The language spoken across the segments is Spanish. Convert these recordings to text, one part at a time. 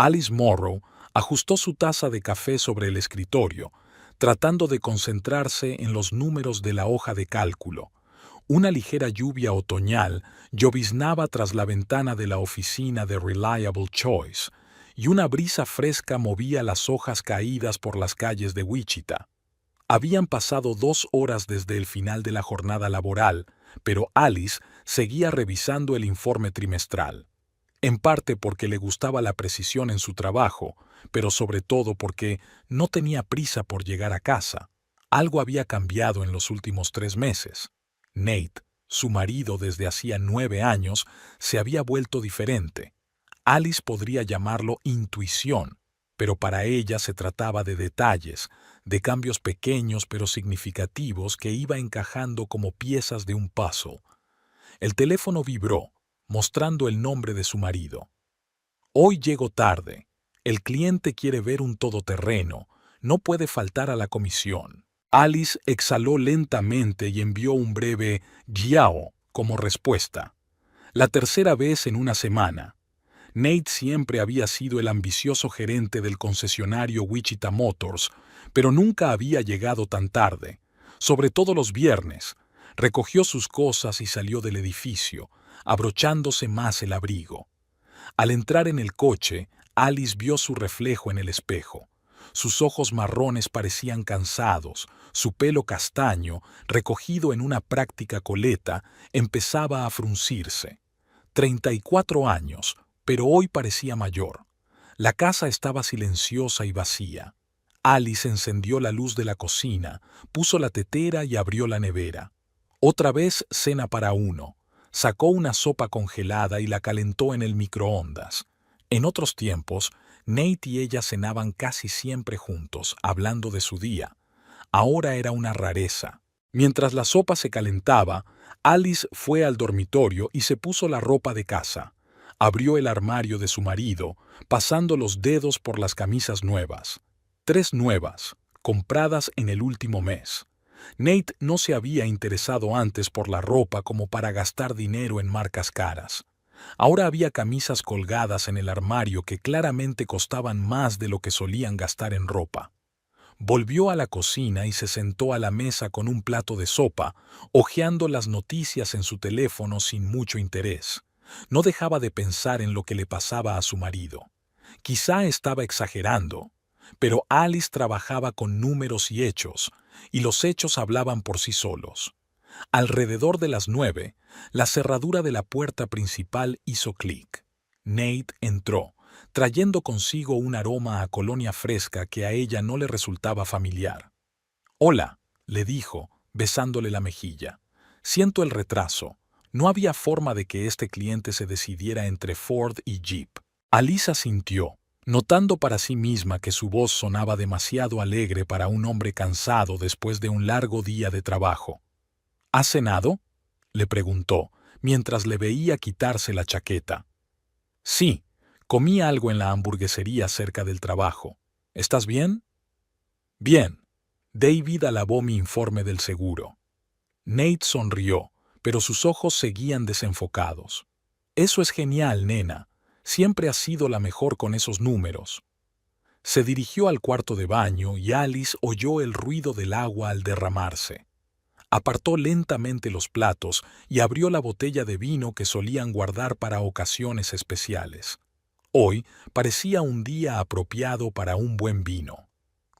Alice Morrow ajustó su taza de café sobre el escritorio, tratando de concentrarse en los números de la hoja de cálculo. Una ligera lluvia otoñal lloviznaba tras la ventana de la oficina de Reliable Choice, y una brisa fresca movía las hojas caídas por las calles de Wichita. Habían pasado 2 horas desde el final de la jornada laboral, pero Alice seguía revisando el informe trimestral. En parte porque le gustaba la precisión en su trabajo, pero sobre todo porque no tenía prisa por llegar a casa. Algo había cambiado en los últimos 3 meses. Nate, su marido desde hacía 9 años, se había vuelto diferente. Alice podría llamarlo intuición, pero para ella se trataba de detalles, de cambios pequeños pero significativos que iba encajando como piezas de un puzzle. El teléfono vibró, mostrando el nombre de su marido. Hoy llego tarde. El cliente quiere ver un todoterreno. No puede faltar a la comisión. Alice exhaló lentamente y envió un breve «Yao» como respuesta. La tercera vez en una semana. Nate siempre había sido el ambicioso gerente del concesionario Wichita Motors, pero nunca había llegado tan tarde, sobre todo los viernes. Recogió sus cosas y salió del edificio, abrochándose más el abrigo. Al entrar en el coche, Alice vio su reflejo en el espejo. Sus ojos marrones parecían cansados, su pelo castaño, recogido en una práctica coleta, empezaba a fruncirse. 34 años, pero hoy parecía mayor. La casa estaba silenciosa y vacía. Alice encendió la luz de la cocina, puso la tetera y abrió la nevera. Otra vez cena para uno. Sacó una sopa congelada y la calentó en el microondas. En otros tiempos, Nate y ella cenaban casi siempre juntos, hablando de su día. Ahora era una rareza. Mientras la sopa se calentaba, Alice fue al dormitorio y se puso la ropa de casa. Abrió el armario de su marido, pasando los dedos por las camisas nuevas. 3 nuevas, compradas en el último mes. Nate no se había interesado antes por la ropa como para gastar dinero en marcas caras. Ahora había camisas colgadas en el armario que claramente costaban más de lo que solían gastar en ropa. Volvió a la cocina y se sentó a la mesa con un plato de sopa, hojeando las noticias en su teléfono sin mucho interés. No dejaba de pensar en lo que le pasaba a su marido. Quizá estaba exagerando, pero Alice trabajaba con números y hechos, y los hechos hablaban por sí solos. Alrededor de las 9, la cerradura de la puerta principal hizo clic. Nate entró, trayendo consigo un aroma a colonia fresca que a ella no le resultaba familiar. «Hola», le dijo, besándole la mejilla. «Siento el retraso. No había forma de que este cliente se decidiera entre Ford y Jeep». Alisa sintió, notando para sí misma que su voz sonaba demasiado alegre para un hombre cansado después de un largo día de trabajo. «¿Has cenado?», le preguntó, mientras le veía quitarse la chaqueta. «Sí, comí algo en la hamburguesería cerca del trabajo. ¿Estás bien?». «Bien». David alabó mi informe del seguro. Nate sonrió, pero sus ojos seguían desenfocados. «Eso es genial, nena. Siempre has sido la mejor con esos números». Se dirigió al cuarto de baño y Alice oyó el ruido del agua al derramarse. Apartó lentamente los platos y abrió la botella de vino que solían guardar para ocasiones especiales. Hoy parecía un día apropiado para un buen vino.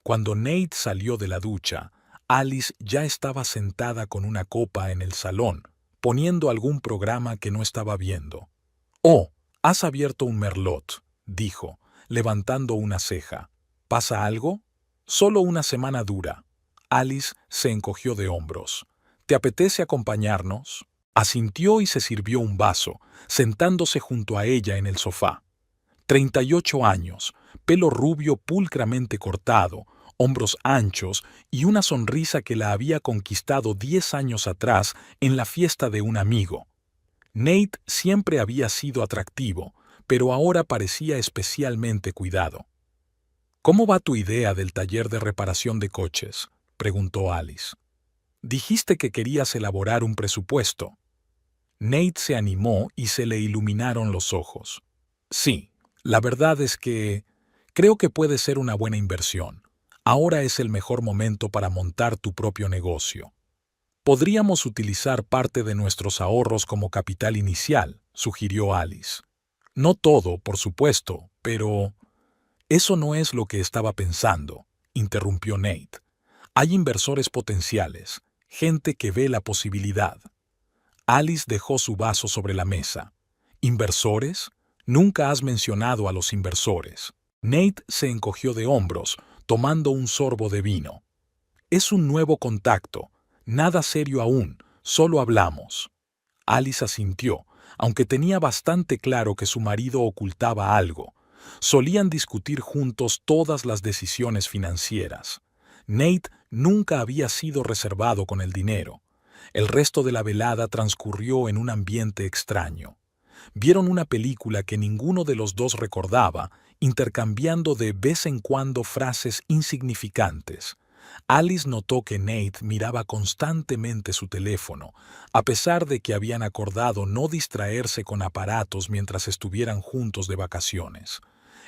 Cuando Nate salió de la ducha, Alice ya estaba sentada con una copa en el salón, poniendo algún programa que no estaba viendo. «Oh, has abierto un merlot», dijo, levantando una ceja. «¿Pasa algo?». «Solo una semana dura». Alice se encogió de hombros. «¿Te apetece acompañarnos?». Asintió y se sirvió un vaso, sentándose junto a ella en el sofá. 38 años, pelo rubio pulcramente cortado, hombros anchos y una sonrisa que la había conquistado 10 años atrás en la fiesta de un amigo. Nate siempre había sido atractivo, pero ahora parecía especialmente cuidado. «¿Cómo va tu idea del taller de reparación de coches?», preguntó Alice. «Dijiste que querías elaborar un presupuesto». Nate se animó y se le iluminaron los ojos. «Sí, La verdad es que creo que puede ser una buena inversión. Ahora es el mejor momento para montar tu propio negocio. Podríamos utilizar parte de nuestros ahorros como capital inicial, sugirió Alice. No todo, por supuesto, pero... Eso no es lo que estaba pensando, interrumpió Nate. Hay inversores potenciales, gente que ve la posibilidad. Alice dejó su vaso sobre la mesa. ¿Inversores? Nunca has mencionado a los inversores. Nate se encogió de hombros, tomando un sorbo de vino. Es un nuevo contacto. Nada serio aún, solo hablamos. Alice asintió, aunque tenía bastante claro que su marido ocultaba algo. Solían discutir juntos todas las decisiones financieras. Nate nunca había sido reservado con el dinero. El resto de la velada transcurrió en un ambiente extraño. Vieron una película que ninguno de los dos recordaba, intercambiando de vez en cuando frases insignificantes. Alice notó que Nate miraba constantemente su teléfono, a pesar de que habían acordado no distraerse con aparatos mientras estuvieran juntos de vacaciones.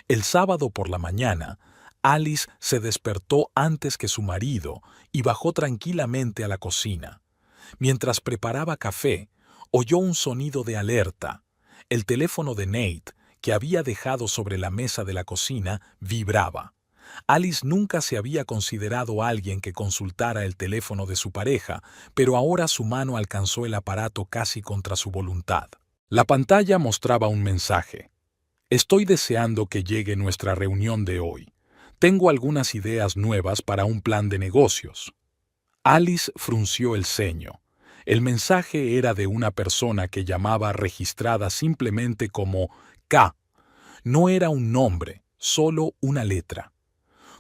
El sábado por la mañana, Alice se despertó antes que su marido y bajó tranquilamente a la cocina. Mientras preparaba café, oyó un sonido de alerta. El teléfono de Nate, que había dejado sobre la mesa de la cocina, vibraba. Alice nunca se había considerado alguien que consultara el teléfono de su pareja, pero ahora su mano alcanzó el aparato casi contra su voluntad. La pantalla mostraba un mensaje. Estoy deseando que llegue nuestra reunión de hoy. Tengo algunas ideas nuevas para un plan de negocios. Alice frunció el ceño. El mensaje era de una persona que llamaba registrada simplemente como K. No era un nombre, solo una letra.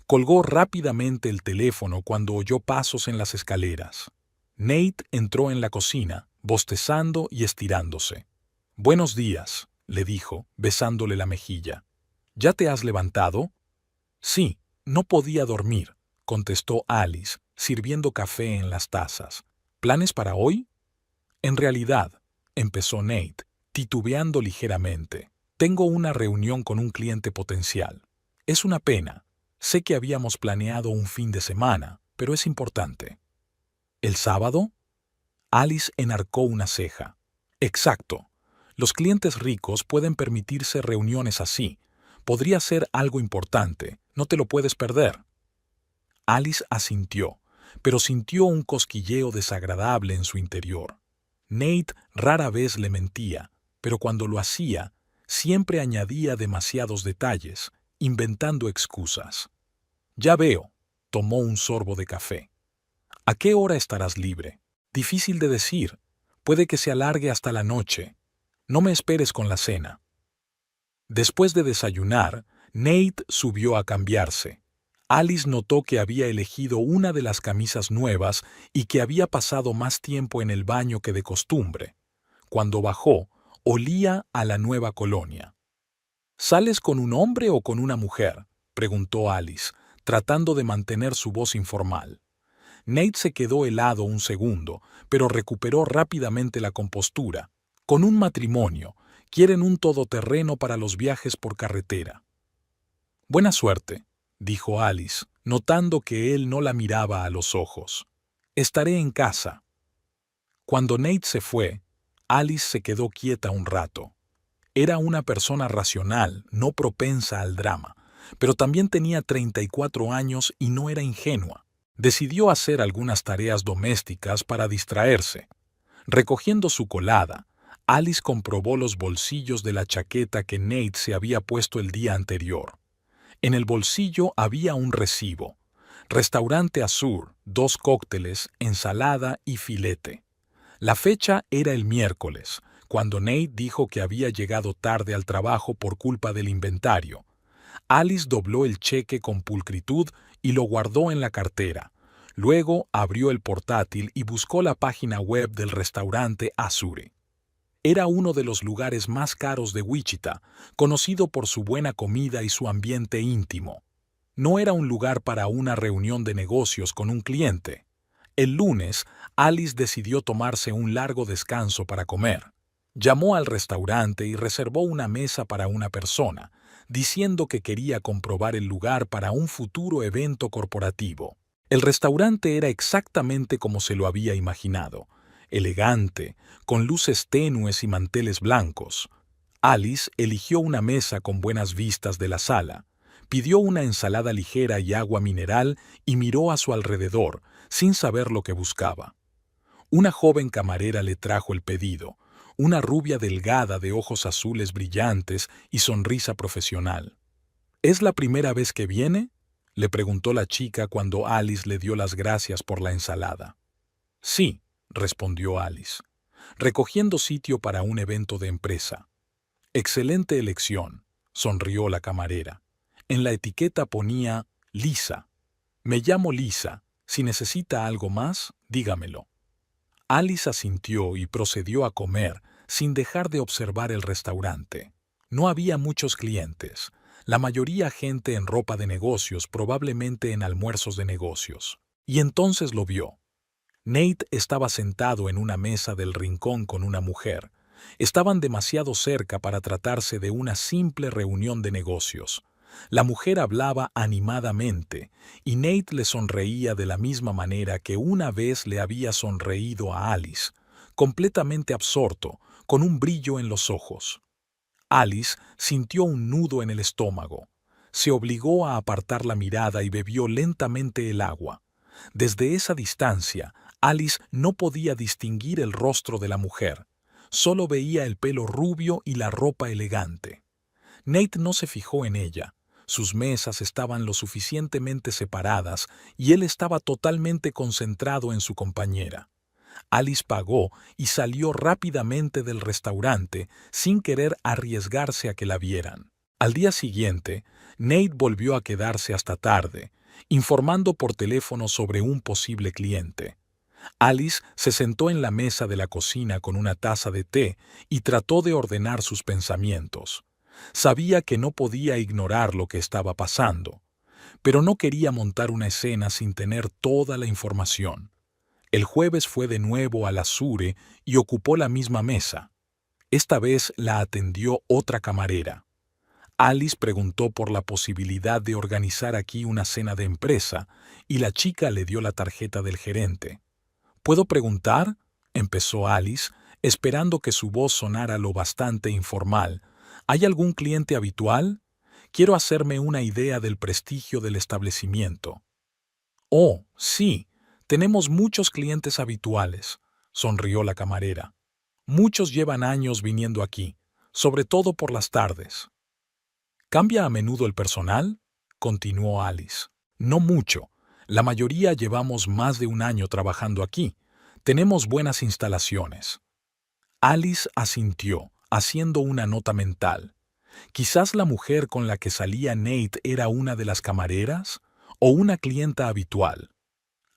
Colgó rápidamente el teléfono cuando oyó pasos en las escaleras. Nate entró en la cocina, bostezando y estirándose. «Buenos días», le dijo, besándole la mejilla. «¿Ya te has levantado?» «Sí, no podía dormir», contestó Alice, sirviendo café en las tazas. «¿Planes para hoy?» «En realidad», empezó Nate, titubeando ligeramente, «tengo una reunión con un cliente potencial. Es una pena. Sé que habíamos planeado un fin de semana, pero es importante». «¿El sábado?» Alice enarcó una ceja. «Exacto. Los clientes ricos pueden permitirse reuniones así. Podría ser algo importante. No te lo puedes perder». Alice asintió, pero sintió un cosquilleo desagradable en su interior. Nate rara vez le mentía, pero cuando lo hacía, siempre añadía demasiados detalles, inventando excusas. «Ya veo», tomó un sorbo de café. «¿A qué hora estarás libre?» «Difícil de decir. Puede que se alargue hasta la noche. No me esperes con la cena». Después de desayunar, Nate subió a cambiarse. Alice notó que había elegido una de las camisas nuevas y que había pasado más tiempo en el baño que de costumbre. Cuando bajó, olía a la nueva colonia. «¿Sales con un hombre o con una mujer?», preguntó Alice, tratando de mantener su voz informal. Nate se quedó helado un segundo, pero recuperó rápidamente la compostura. «Con un matrimonio. Quieren un todoterreno para los viajes por carretera». «Buena suerte», dijo Alice, notando que él no la miraba a los ojos. «Estaré en casa». Cuando Nate se fue, Alice se quedó quieta un rato. Era una persona racional, no propensa al drama, pero también tenía 34 años y no era ingenua. Decidió hacer algunas tareas domésticas para distraerse. Recogiendo su colada, Alice comprobó los bolsillos de la chaqueta que Nate se había puesto el día anterior. En el bolsillo había un recibo. Restaurante Azur, 2 cócteles, ensalada y filete. La fecha era el miércoles, cuando Nate dijo que había llegado tarde al trabajo por culpa del inventario. Alice dobló el cheque con pulcritud y lo guardó en la cartera. Luego abrió el portátil y buscó la página web del restaurante Azure. Era uno de los lugares más caros de Wichita, conocido por su buena comida y su ambiente íntimo. No era un lugar para una reunión de negocios con un cliente. El lunes, Alice decidió tomarse un largo descanso para comer. Llamó al restaurante y reservó una mesa para una persona. diciendo que quería comprobar el lugar para un futuro evento corporativo. El restaurante era exactamente como se lo había imaginado, elegante, con luces tenues y manteles blancos. Alice eligió una mesa con buenas vistas de la sala, pidió una ensalada ligera y agua mineral y miró a su alrededor, sin saber lo que buscaba. Una joven camarera le trajo el pedido, una rubia delgada de ojos azules brillantes y sonrisa profesional. ¿Es la primera vez que viene?, le preguntó la chica cuando Alice le dio las gracias por la ensalada. Sí, respondió Alice, recogiendo sitio para un evento de empresa. Excelente elección, sonrió la camarera. En la etiqueta ponía Lisa. Me llamo Lisa. Si necesita algo más, dígamelo. Alice asintió y procedió a comer sin dejar de observar el restaurante. No había muchos clientes, la mayoría gente en ropa de negocios, probablemente en almuerzos de negocios. Y entonces lo vio. Nate estaba sentado en una mesa del rincón con una mujer. Estaban demasiado cerca para tratarse de una simple reunión de negocios. La mujer hablaba animadamente, y Nate le sonreía de la misma manera que una vez le había sonreído a Alice, completamente absorto, con un brillo en los ojos. Alice sintió un nudo en el estómago. Se obligó a apartar la mirada y bebió lentamente el agua. Desde esa distancia, Alice no podía distinguir el rostro de la mujer. Solo veía el pelo rubio y la ropa elegante. Nate no se fijó en ella. Sus mesas estaban lo suficientemente separadas y él estaba totalmente concentrado en su compañera. Alice pagó y salió rápidamente del restaurante sin querer arriesgarse a que la vieran. Al día siguiente, Nate volvió a quedarse hasta tarde, informando por teléfono sobre un posible cliente. Alice se sentó en la mesa de la cocina con una taza de té y trató de ordenar sus pensamientos. Sabía que no podía ignorar lo que estaba pasando, pero no quería montar una escena sin tener toda la información. El jueves fue de nuevo a la Sure y ocupó la misma mesa. Esta vez la atendió otra camarera. Alice preguntó por la posibilidad de organizar aquí una cena de empresa y la chica le dio la tarjeta del gerente. ¿Puedo preguntar?, empezó Alice, esperando que su voz sonara lo bastante informal. ¿Hay algún cliente habitual? Quiero hacerme una idea del prestigio del establecimiento. Oh, sí, tenemos muchos clientes habituales, sonrió la camarera. Muchos llevan años viniendo aquí, sobre todo por las tardes. ¿Cambia a menudo el personal?, continuó Alice. No mucho. La mayoría llevamos más de un año trabajando aquí. Tenemos buenas instalaciones. Alice asintió, haciendo una nota mental. Quizás la mujer con la que salía Nate era una de las camareras o una clienta habitual.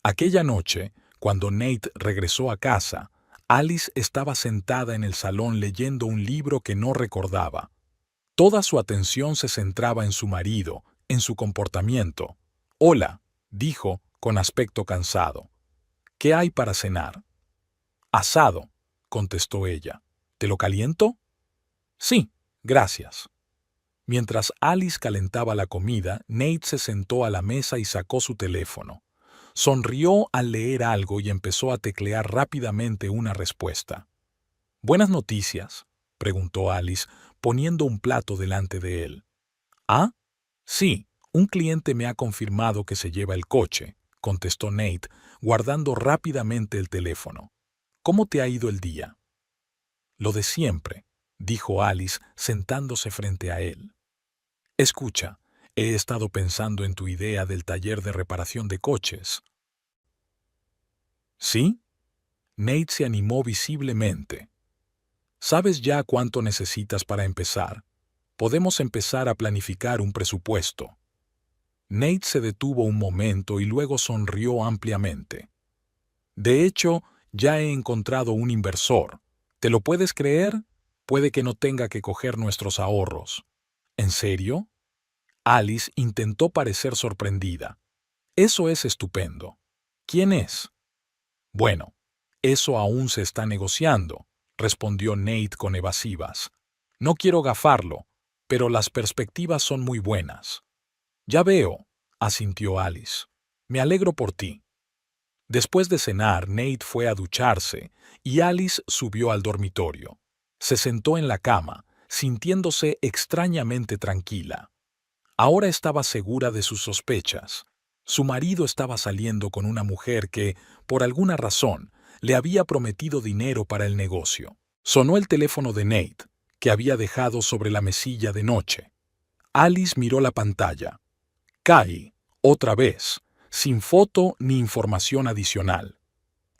Aquella noche, cuando Nate regresó a casa, Alice estaba sentada en el salón leyendo un libro que no recordaba. Toda su atención se centraba en su marido, en su comportamiento. «Hola», dijo, con aspecto cansado. «¿Qué hay para cenar?» «Asado», contestó ella. «¿Te lo caliento?» «Sí, gracias». Mientras Alice calentaba la comida, Nate se sentó a la mesa y sacó su teléfono. Sonrió al leer algo y empezó a teclear rápidamente una respuesta. «¿Buenas noticias?», preguntó Alice, poniendo un plato delante de él. «¿Ah? Sí, un cliente me ha confirmado que se lleva el coche», contestó Nate, guardando rápidamente el teléfono. «¿Cómo te ha ido el día?» «Lo de siempre», dijo Alice, sentándose frente a él. «Escucha, he estado pensando en tu idea del taller de reparación de coches». «¿Sí?» Nate se animó visiblemente. ¿Sabes ya cuánto necesitas para empezar? Podemos empezar a planificar un presupuesto». Nate se detuvo un momento y luego sonrió ampliamente. «De hecho, ya he encontrado un inversor. ¿Te lo puedes creer? Puede que no tenga que coger nuestros ahorros». «¿En serio?» Alice intentó parecer sorprendida. «Eso es estupendo. ¿Quién es?» «Bueno, eso aún se está negociando», respondió Nate con evasivas. «No quiero gafarlo, pero las perspectivas son muy buenas. Ya veo, asintió Alice. Me alegro por ti. Después de cenar, Nate fue a ducharse y Alice subió al dormitorio. Se sentó en la cama, sintiéndose extrañamente tranquila. Ahora estaba segura de sus sospechas. Su marido estaba saliendo con una mujer que, por alguna razón, le había prometido dinero para el negocio. Sonó el teléfono de Nate, que había dejado sobre la mesilla de noche. Alice miró la pantalla. Kai, otra vez, sin foto ni información adicional.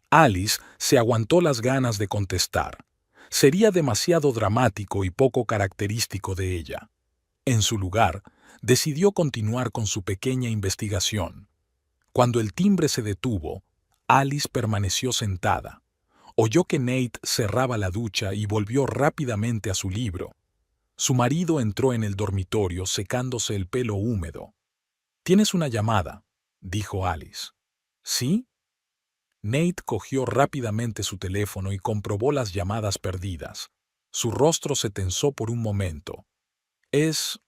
Alice se aguantó las ganas de contestar. Sería demasiado dramático y poco característico de ella. En su lugar, decidió continuar con su pequeña investigación. Cuando el timbre se detuvo, Alice permaneció sentada. Oyó que Nate cerraba la ducha y volvió rápidamente a su libro. Su marido entró en el dormitorio secándose el pelo húmedo. «Tienes una llamada», dijo Alice. «¿Sí?» Nate cogió rápidamente su teléfono y comprobó las llamadas perdidas. Su rostro se tensó por un momento. «Es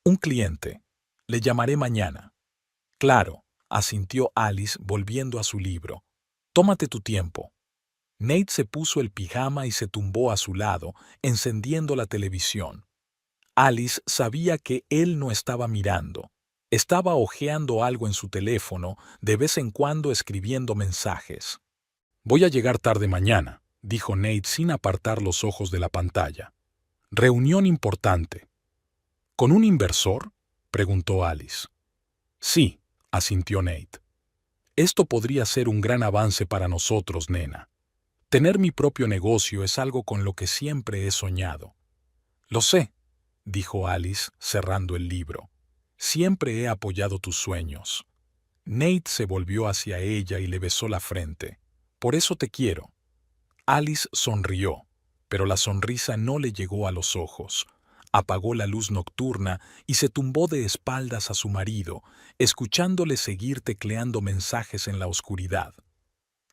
un cliente. Le llamaré mañana». «Claro», asintió Alice volviendo a su libro. «Tómate tu tiempo». Nate se puso el pijama y se tumbó a su lado, encendiendo la televisión. Alice sabía que él no estaba mirando. Estaba hojeando algo en su teléfono, de vez en cuando escribiendo mensajes. «Voy a llegar tarde mañana», dijo Nate sin apartar los ojos de la pantalla. «Reunión importante». «¿Con un inversor?», preguntó Alice. «Sí», asintió Nate. «Esto podría ser un gran avance para nosotros, nena. Tener mi propio negocio es algo con lo que siempre he soñado». «Lo sé», dijo Alice, cerrando el libro. «Siempre he apoyado tus sueños». Nate se volvió hacia ella y le besó la frente. «Por eso te quiero». Alice sonrió, pero la sonrisa no le llegó a los ojos. Apagó la luz nocturna y se tumbó de espaldas a su marido, escuchándole seguir tecleando mensajes en la oscuridad.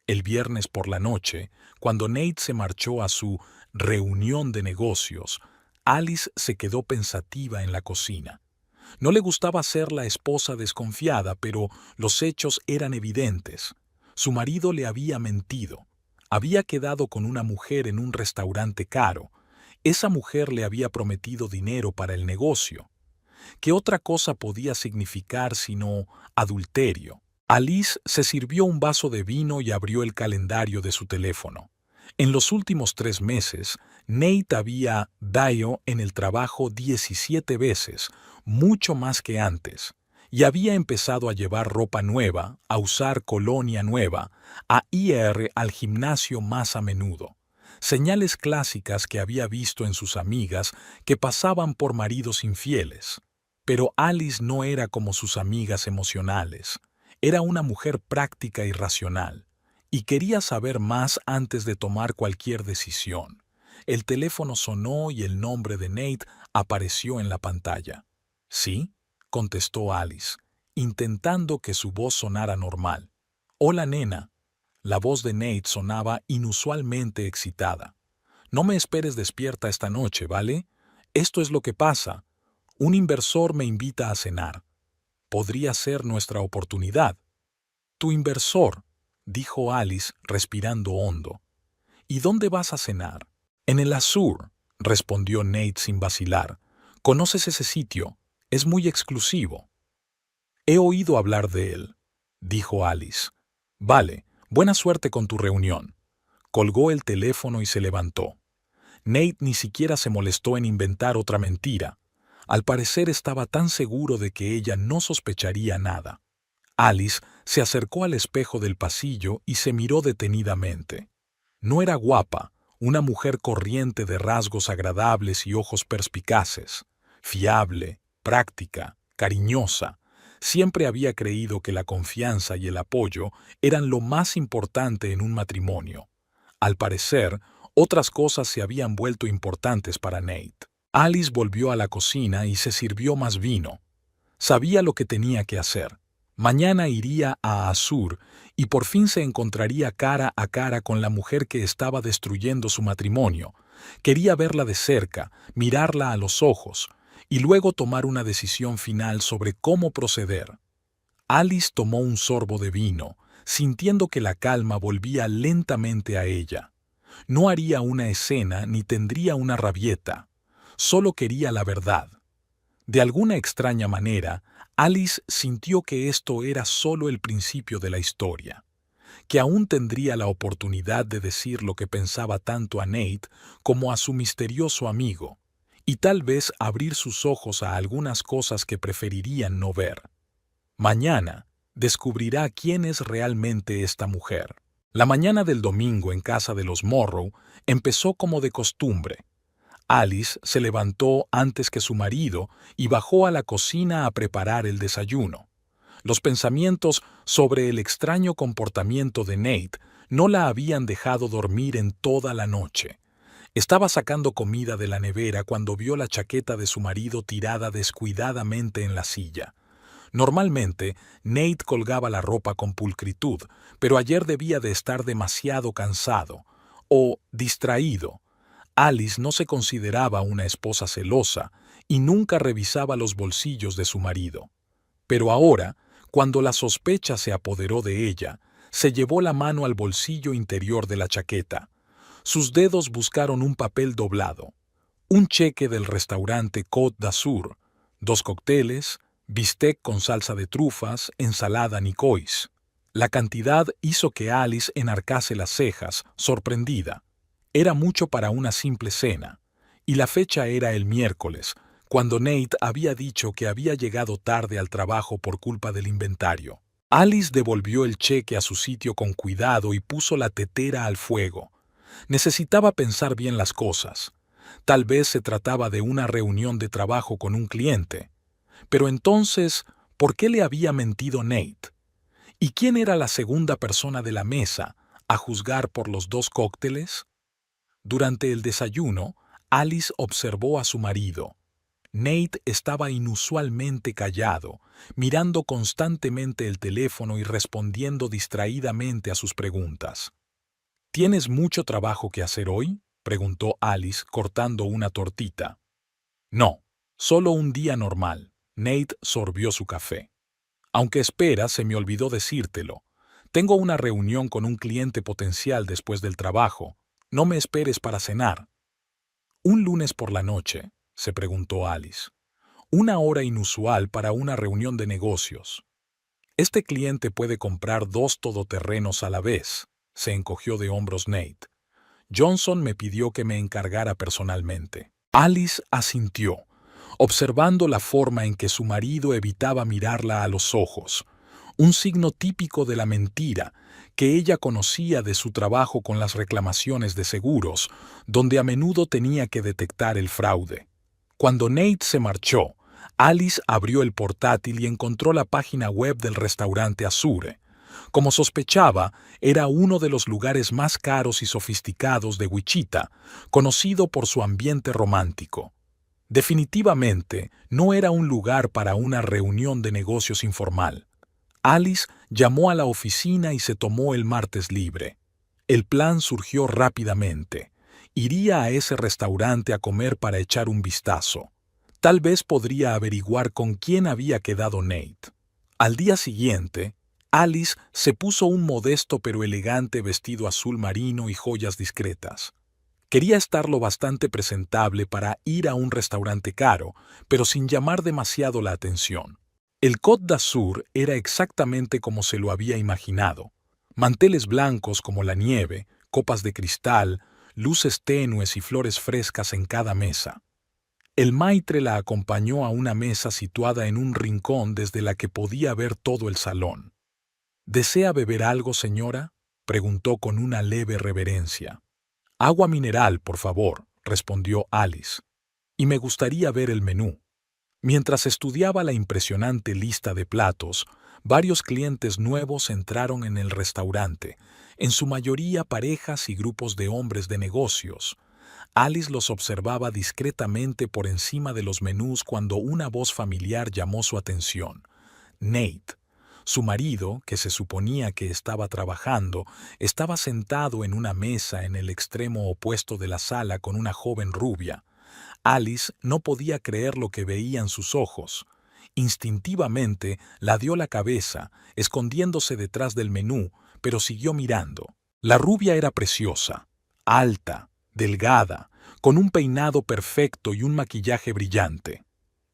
El viernes por la noche, cuando Nate se marchó a su reunión de negocios, Alice se quedó pensativa en la cocina. No le gustaba ser la esposa desconfiada, pero los hechos eran evidentes. Su marido le había mentido. Había quedado con una mujer en un restaurante caro. Esa mujer le había prometido dinero para el negocio. ¿Qué otra cosa podía significar sino adulterio? Alice se sirvió un vaso de vino y abrió el calendario de su teléfono. En los últimos 3 meses, Nate había dado en el trabajo 17 veces, mucho más que antes, y había empezado a llevar ropa nueva, a usar colonia nueva, a ir al gimnasio más a menudo. Señales clásicas que había visto en sus amigas que pasaban por maridos infieles. Pero Alice no era como sus amigas emocionales. Era una mujer práctica y racional, y quería saber más antes de tomar cualquier decisión. El teléfono sonó y el nombre de Nate apareció en la pantalla. «¿Sí?», contestó Alice, intentando que su voz sonara normal. «Hola, nena». La voz de Nate sonaba inusualmente excitada. «No me esperes despierta esta noche, ¿vale? Esto es lo que pasa. Un inversor me invita a cenar. Podría ser nuestra oportunidad». «¿Tu inversor?», dijo Alice, respirando hondo. «¿Y dónde vas a cenar?» «En el Azur», respondió Nate sin vacilar. «¿Conoces ese sitio? Es muy exclusivo». «He oído hablar de él», dijo Alice. «Vale, buena suerte con tu reunión». Colgó el teléfono y se levantó. Nate ni siquiera se molestó en inventar otra mentira. Al parecer estaba tan seguro de que ella no sospecharía nada. Alice se acercó al espejo del pasillo y se miró detenidamente. No era guapa, una mujer corriente de rasgos agradables y ojos perspicaces, fiable, práctica, cariñosa. Siempre había creído que la confianza y el apoyo eran lo más importante en un matrimonio. Al parecer, otras cosas se habían vuelto importantes para Nate. Alice volvió a la cocina y se sirvió más vino. Sabía lo que tenía que hacer. Mañana iría a Azur y por fin se encontraría cara a cara con la mujer que estaba destruyendo su matrimonio. Quería verla de cerca, mirarla a los ojos, y luego tomar una decisión final sobre cómo proceder. Alice tomó un sorbo de vino, sintiendo que la calma volvía lentamente a ella. No haría una escena ni tendría una rabieta. Solo quería la verdad. De alguna extraña manera, Alice sintió que esto era solo el principio de la historia, que aún tendría la oportunidad de decir lo que pensaba tanto a Nate como a su misterioso amigo, y tal vez abrir sus ojos a algunas cosas que preferirían no ver. Mañana descubrirá quién es realmente esta mujer. La mañana del domingo en casa de los Morrow empezó como de costumbre. Alice se levantó antes que su marido y bajó a la cocina a preparar el desayuno. Los pensamientos sobre el extraño comportamiento de Nate no la habían dejado dormir en toda la noche. Estaba sacando comida de la nevera cuando vio la chaqueta de su marido tirada descuidadamente en la silla. Normalmente, Nate colgaba la ropa con pulcritud, pero ayer debía de estar demasiado cansado o distraído. Alice no se consideraba una esposa celosa y nunca revisaba los bolsillos de su marido. Pero ahora, cuando la sospecha se apoderó de ella, se llevó la mano al bolsillo interior de la chaqueta. Sus dedos buscaron un papel doblado, un cheque del restaurante Côte d'Azur, 2 cócteles, bistec con salsa de trufas, ensalada Nicois. La cantidad hizo que Alice enarcase las cejas, sorprendida. Era mucho para una simple cena, y la fecha era el miércoles, cuando Nate había dicho que había llegado tarde al trabajo por culpa del inventario. Alice devolvió el cheque a su sitio con cuidado y puso la tetera al fuego. Necesitaba pensar bien las cosas. Tal vez se trataba de una reunión de trabajo con un cliente. Pero entonces, ¿por qué le había mentido Nate? ¿Y quién era la segunda persona de la mesa, a juzgar por los 2 cócteles? Durante el desayuno, Alice observó a su marido. Nate estaba inusualmente callado, mirando constantemente el teléfono y respondiendo distraídamente a sus preguntas. ¿Tienes mucho trabajo que hacer hoy?, preguntó Alice cortando una tortita. No, solo un día normal. Nate sorbió su café. Aunque espera, se me olvidó decírtelo. Tengo una reunión con un cliente potencial después del trabajo. No me esperes para cenar. ¿Un lunes por la noche?, se preguntó Alice. Una hora inusual para una reunión de negocios. Este cliente puede comprar 2 todoterrenos a la vez, se encogió de hombros Nate. Johnson me pidió que me encargara personalmente. Alice asintió, observando la forma en que su marido evitaba mirarla a los ojos, un signo típico de la mentira que ella conocía de su trabajo con las reclamaciones de seguros, donde a menudo tenía que detectar el fraude. Cuando Nate se marchó, Alice abrió el portátil y encontró la página web del restaurante Azure. Como sospechaba, era uno de los lugares más caros y sofisticados de Wichita, conocido por su ambiente romántico. Definitivamente, no era un lugar para una reunión de negocios informal. Alice llamó a la oficina y se tomó el martes libre. El plan surgió rápidamente. Iría a ese restaurante a comer para echar un vistazo. Tal vez podría averiguar con quién había quedado Nate. Al día siguiente, Alice se puso un modesto pero elegante vestido azul marino y joyas discretas. Quería estar lo bastante presentable para ir a un restaurante caro, pero sin llamar demasiado la atención. El Côte d'Azur era exactamente como se lo había imaginado. Manteles blancos como la nieve, copas de cristal, luces tenues y flores frescas en cada mesa. El maitre la acompañó a una mesa situada en un rincón desde la que podía ver todo el salón. ¿Desea beber algo, señora?, preguntó con una leve reverencia. Agua mineral, por favor, respondió Alice. Y me gustaría ver el menú. Mientras estudiaba la impresionante lista de platos, varios clientes nuevos entraron en el restaurante, en su mayoría parejas y grupos de hombres de negocios. Alice los observaba discretamente por encima de los menús cuando una voz familiar llamó su atención. Nate, su marido, que se suponía que estaba trabajando, estaba sentado en una mesa en el extremo opuesto de la sala con una joven rubia. Alice no podía creer lo que veía en sus ojos. Instintivamente ladeó la cabeza, escondiéndose detrás del menú, pero siguió mirando. La rubia era preciosa, alta, delgada, con un peinado perfecto y un maquillaje brillante.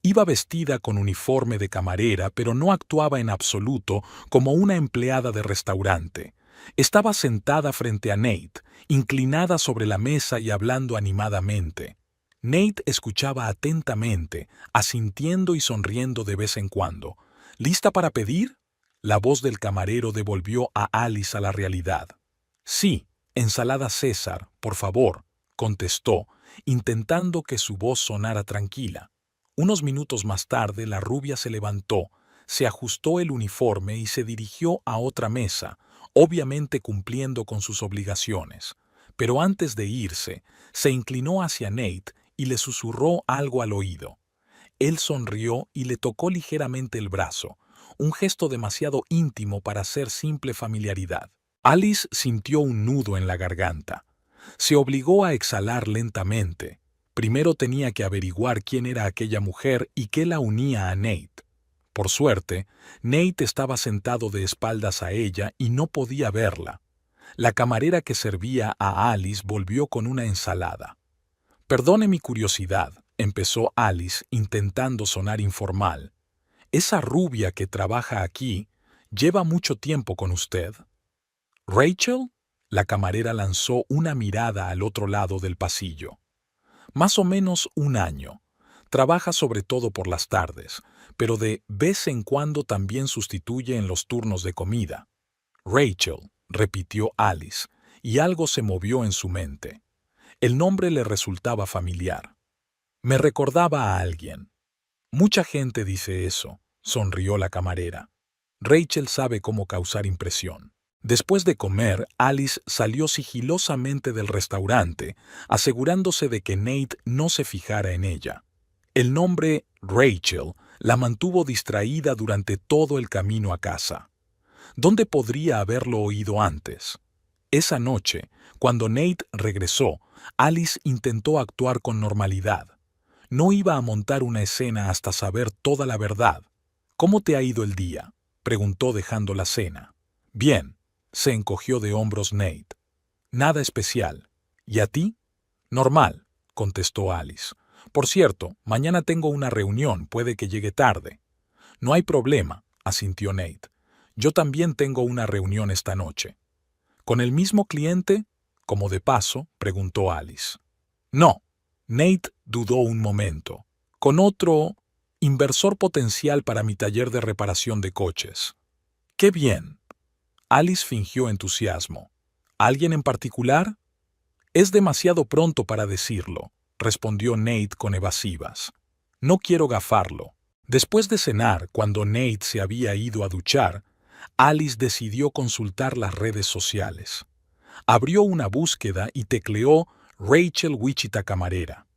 Iba vestida con uniforme de camarera, pero no actuaba en absoluto como una empleada de restaurante. Estaba sentada frente a Nate, inclinada sobre la mesa y hablando animadamente. Nate escuchaba atentamente, asintiendo y sonriendo de vez en cuando. ¿Lista para pedir? La voz del camarero devolvió a Alice a la realidad. Sí, ensalada César, por favor, contestó, intentando que su voz sonara tranquila. Unos minutos más tarde, la rubia se levantó, se ajustó el uniforme y se dirigió a otra mesa, obviamente cumpliendo con sus obligaciones. Pero antes de irse, se inclinó hacia Nate y le susurró algo al oído. Él sonrió y le tocó ligeramente el brazo, un gesto demasiado íntimo para ser simple familiaridad. Alice sintió un nudo en la garganta. Se obligó a exhalar lentamente. Primero tenía que averiguar quién era aquella mujer y qué la unía a Nate. Por suerte, Nate estaba sentado de espaldas a ella y no podía verla. La camarera que servía a Alice volvió con una ensalada. «Perdone mi curiosidad», empezó Alice intentando sonar informal. «Esa rubia que trabaja aquí lleva mucho tiempo con usted». «¿Rachel?», la camarera lanzó una mirada al otro lado del pasillo. «Más o menos 1 año. Trabaja sobre todo por las tardes, pero de vez en cuando también sustituye en los turnos de comida». «Rachel», repitió Alice, y algo se movió en su mente. El nombre le resultaba familiar. Me recordaba a alguien. «Mucha gente dice eso», sonrió la camarera. «Rachel sabe cómo causar impresión». Después de comer, Alice salió sigilosamente del restaurante, asegurándose de que Nate no se fijara en ella. El nombre Rachel la mantuvo distraída durante todo el camino a casa. ¿Dónde podría haberlo oído antes? Esa noche, cuando Nate regresó, Alice intentó actuar con normalidad. No iba a montar una escena hasta saber toda la verdad. «¿Cómo te ha ido el día?», preguntó dejando la cena. «Bien», se encogió de hombros Nate. «Nada especial. ¿Y a ti?» «Normal», contestó Alice. «Por cierto, mañana tengo una reunión, puede que llegue tarde». «No hay problema», asintió Nate. «Yo también tengo una reunión esta noche». «¿Con el mismo cliente?» «Como de paso», preguntó Alice. «No». Nate dudó un momento. «Con otro inversor potencial para mi taller de reparación de coches». «¡Qué bien!». Alice fingió entusiasmo. «¿Alguien en particular?» «Es demasiado pronto para decirlo», respondió Nate con evasivas. «No quiero gafarlo». Después de cenar, cuando Nate se había ido a duchar, Alice decidió consultar las redes sociales. Abrió una búsqueda y tecleó Rachel Wichita Camarera.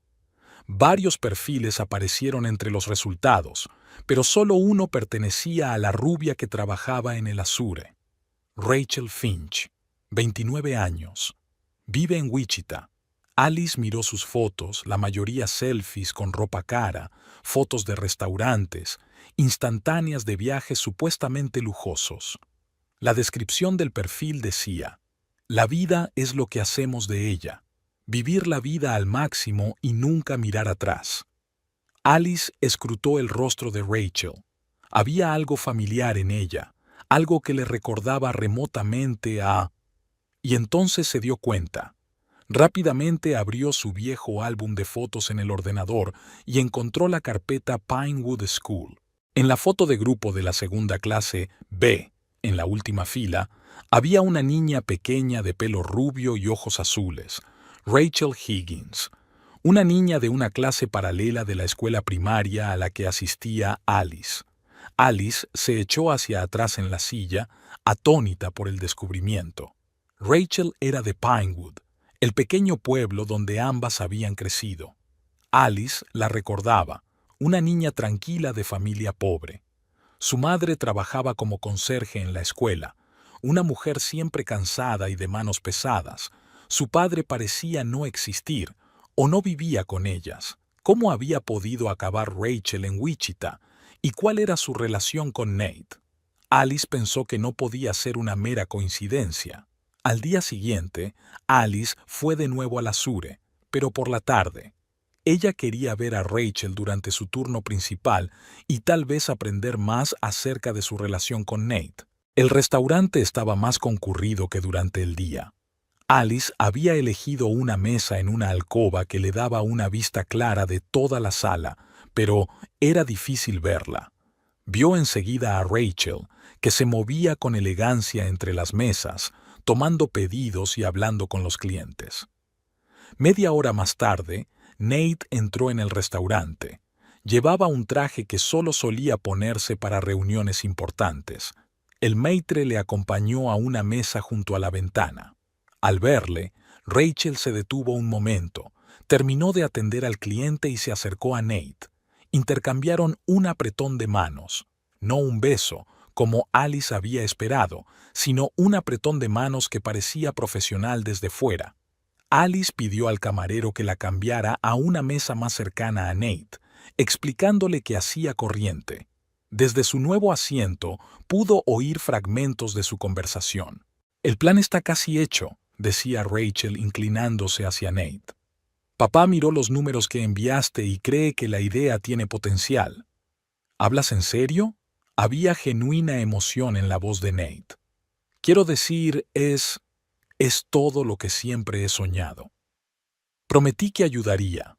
Varios perfiles aparecieron entre los resultados, pero solo uno pertenecía a la rubia que trabajaba en el Azure. Rachel Finch, 29 años. Vive en Wichita. Alice miró sus fotos, la mayoría selfies con ropa cara, fotos de restaurantes, instantáneas de viajes supuestamente lujosos. La descripción del perfil decía: «La vida es lo que hacemos de ella. Vivir la vida al máximo y nunca mirar atrás». Alice escrutó el rostro de Rachel. Había algo familiar en ella, algo que le recordaba remotamente a... Y entonces se dio cuenta. Rápidamente abrió su viejo álbum de fotos en el ordenador y encontró la carpeta Pinewood School. En la foto de grupo de la segunda clase B, en la última fila, había una niña pequeña de pelo rubio y ojos azules, Rachel Higgins, una niña de una clase paralela de la escuela primaria a la que asistía Alice. Alice se echó hacia atrás en la silla, atónita por el descubrimiento. Rachel era de Pinewood, el pequeño pueblo donde ambas habían crecido. Alice la recordaba, una niña tranquila de familia pobre. Su madre trabajaba como conserje en la escuela, una mujer siempre cansada y de manos pesadas. Su padre parecía no existir, o no vivía con ellas. ¿Cómo había podido acabar Rachel en Wichita? ¿Y cuál era su relación con Nate? Alice pensó que no podía ser una mera coincidencia. Al día siguiente, Alice fue de nuevo a la Sure, pero por la tarde. Ella quería ver a Rachel durante su turno principal y tal vez aprender más acerca de su relación con Nate. El restaurante estaba más concurrido que durante el día. Alice había elegido una mesa en una alcoba que le daba una vista clara de toda la sala, pero era difícil verla. Vio enseguida a Rachel, que se movía con elegancia entre las mesas, tomando pedidos y hablando con los clientes. Media hora más tarde, Nate entró en el restaurante. Llevaba un traje que solo solía ponerse para reuniones importantes. El maitre le acompañó a una mesa junto a la ventana. Al verle, Rachel se detuvo un momento, terminó de atender al cliente y se acercó a Nate. Intercambiaron un apretón de manos, no un beso, como Alice había esperado, sino un apretón de manos que parecía profesional desde fuera. Alice pidió al camarero que la cambiara a una mesa más cercana a Nate, explicándole que hacía corriente. Desde su nuevo asiento pudo oír fragmentos de su conversación. «El plan está casi hecho», decía Rachel inclinándose hacia Nate. «Papá miró los números que enviaste y cree que la idea tiene potencial». «¿Hablas en serio?». Había genuina emoción en la voz de Nate. «Quiero decir, es todo lo que siempre he soñado». Prometí que ayudaría.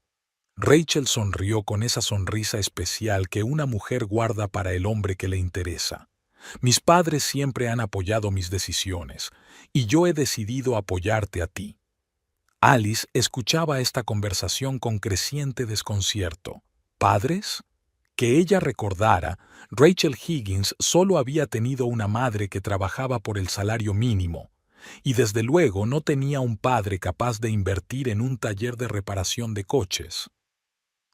Rachel sonrió con esa sonrisa especial que una mujer guarda para el hombre que le interesa. Mis padres siempre han apoyado mis decisiones, y yo he decidido apoyarte a ti. Alice escuchaba esta conversación con creciente desconcierto. ¿Padres? Que ella recordara, Rachel Higgins solo había tenido una madre que trabajaba por el salario mínimo, y desde luego no tenía un padre capaz de invertir en un taller de reparación de coches.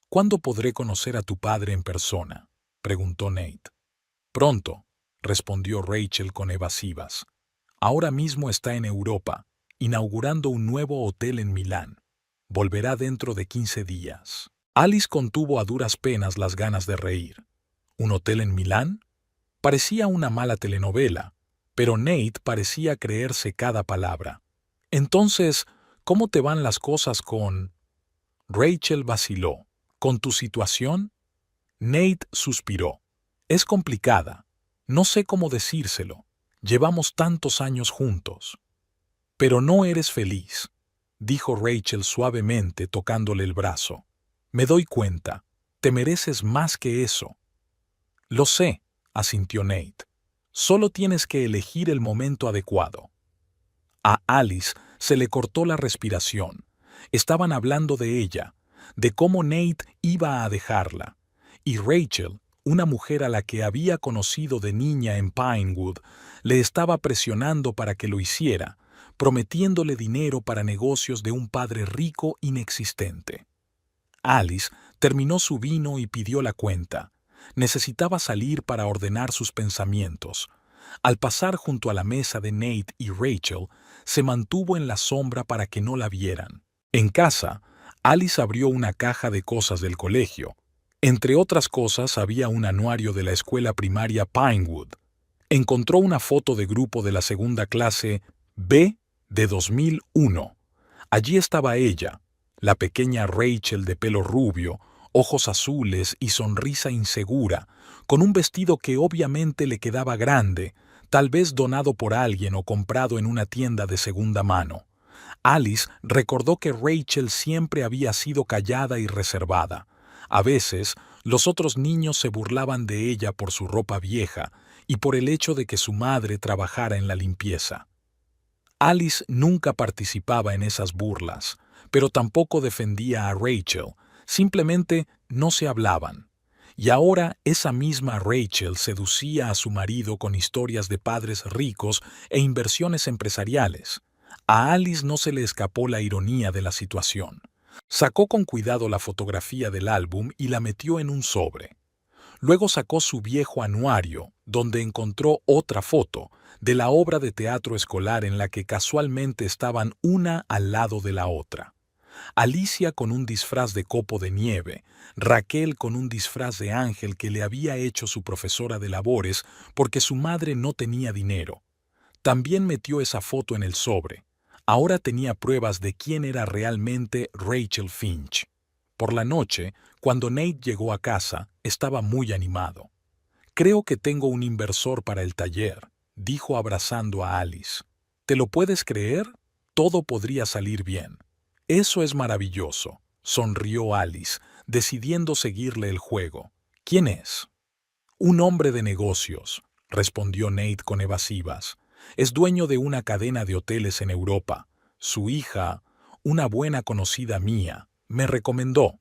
«¿Cuándo podré conocer a tu padre en persona?», preguntó Nate. «Pronto», respondió Rachel con evasivas. «Ahora mismo está en Europa, inaugurando un nuevo hotel en Milán. Volverá dentro de 15 días». Alice contuvo a duras penas las ganas de reír. ¿Un hotel en Milán? Parecía una mala telenovela, pero Nate parecía creerse cada palabra. «Entonces, ¿cómo te van las cosas con...?» Rachel vaciló. «¿Con tu situación?» Nate suspiró. «Es complicada. No sé cómo decírselo. Llevamos tantos años juntos». «Pero no eres feliz», dijo Rachel suavemente tocándole el brazo. «Me doy cuenta. Te mereces más que eso». «Lo sé», asintió Nate. «Solo tienes que elegir el momento adecuado». A Alice se le cortó la respiración. Estaban hablando de ella, de cómo Nate iba a dejarla, y Rachel, una mujer a la que había conocido de niña en Pinewood, le estaba presionando para que lo hiciera, prometiéndole dinero para negocios de un padre rico inexistente. Alice terminó su vino y pidió la cuenta. Necesitaba salir para ordenar sus pensamientos. Al pasar junto a la mesa de Nate y Rachel, se mantuvo en la sombra para que no la vieran. En casa, Alice abrió una caja de cosas del colegio. Entre otras cosas había un anuario de la escuela primaria Pinewood. Encontró una foto de grupo de la segunda clase B de 2001. Allí estaba ella, la pequeña Rachel de pelo rubio, ojos azules y sonrisa insegura, con un vestido que obviamente le quedaba grande, tal vez donado por alguien o comprado en una tienda de segunda mano. Alice recordó que Rachel siempre había sido callada y reservada. A veces, los otros niños se burlaban de ella por su ropa vieja y por el hecho de que su madre trabajara en la limpieza. Alice nunca participaba en esas burlas, pero tampoco defendía a Rachel, simplemente no se hablaban. Y ahora esa misma Rachel seducía a su marido con historias de padres ricos e inversiones empresariales. A Alice no se le escapó la ironía de la situación. Sacó con cuidado la fotografía del álbum y la metió en un sobre. Luego sacó su viejo anuario, donde encontró otra foto de la obra de teatro escolar en la que casualmente estaban una al lado de la otra. Alicia con un disfraz de copo de nieve, Raquel con un disfraz de ángel que le había hecho su profesora de labores porque su madre no tenía dinero. También metió esa foto en el sobre. Ahora tenía pruebas de quién era realmente Rachel Finch. Por la noche, cuando Nate llegó a casa, estaba muy animado. «Creo que tengo un inversor para el taller», dijo abrazando a Alice. «¿Te lo puedes creer? Todo podría salir bien». «Eso es maravilloso», sonrió Alice, decidiendo seguirle el juego. «¿Quién es?» «Un hombre de negocios», respondió Nate con evasivas. «Es dueño de una cadena de hoteles en Europa. Su hija, una buena conocida mía, me recomendó».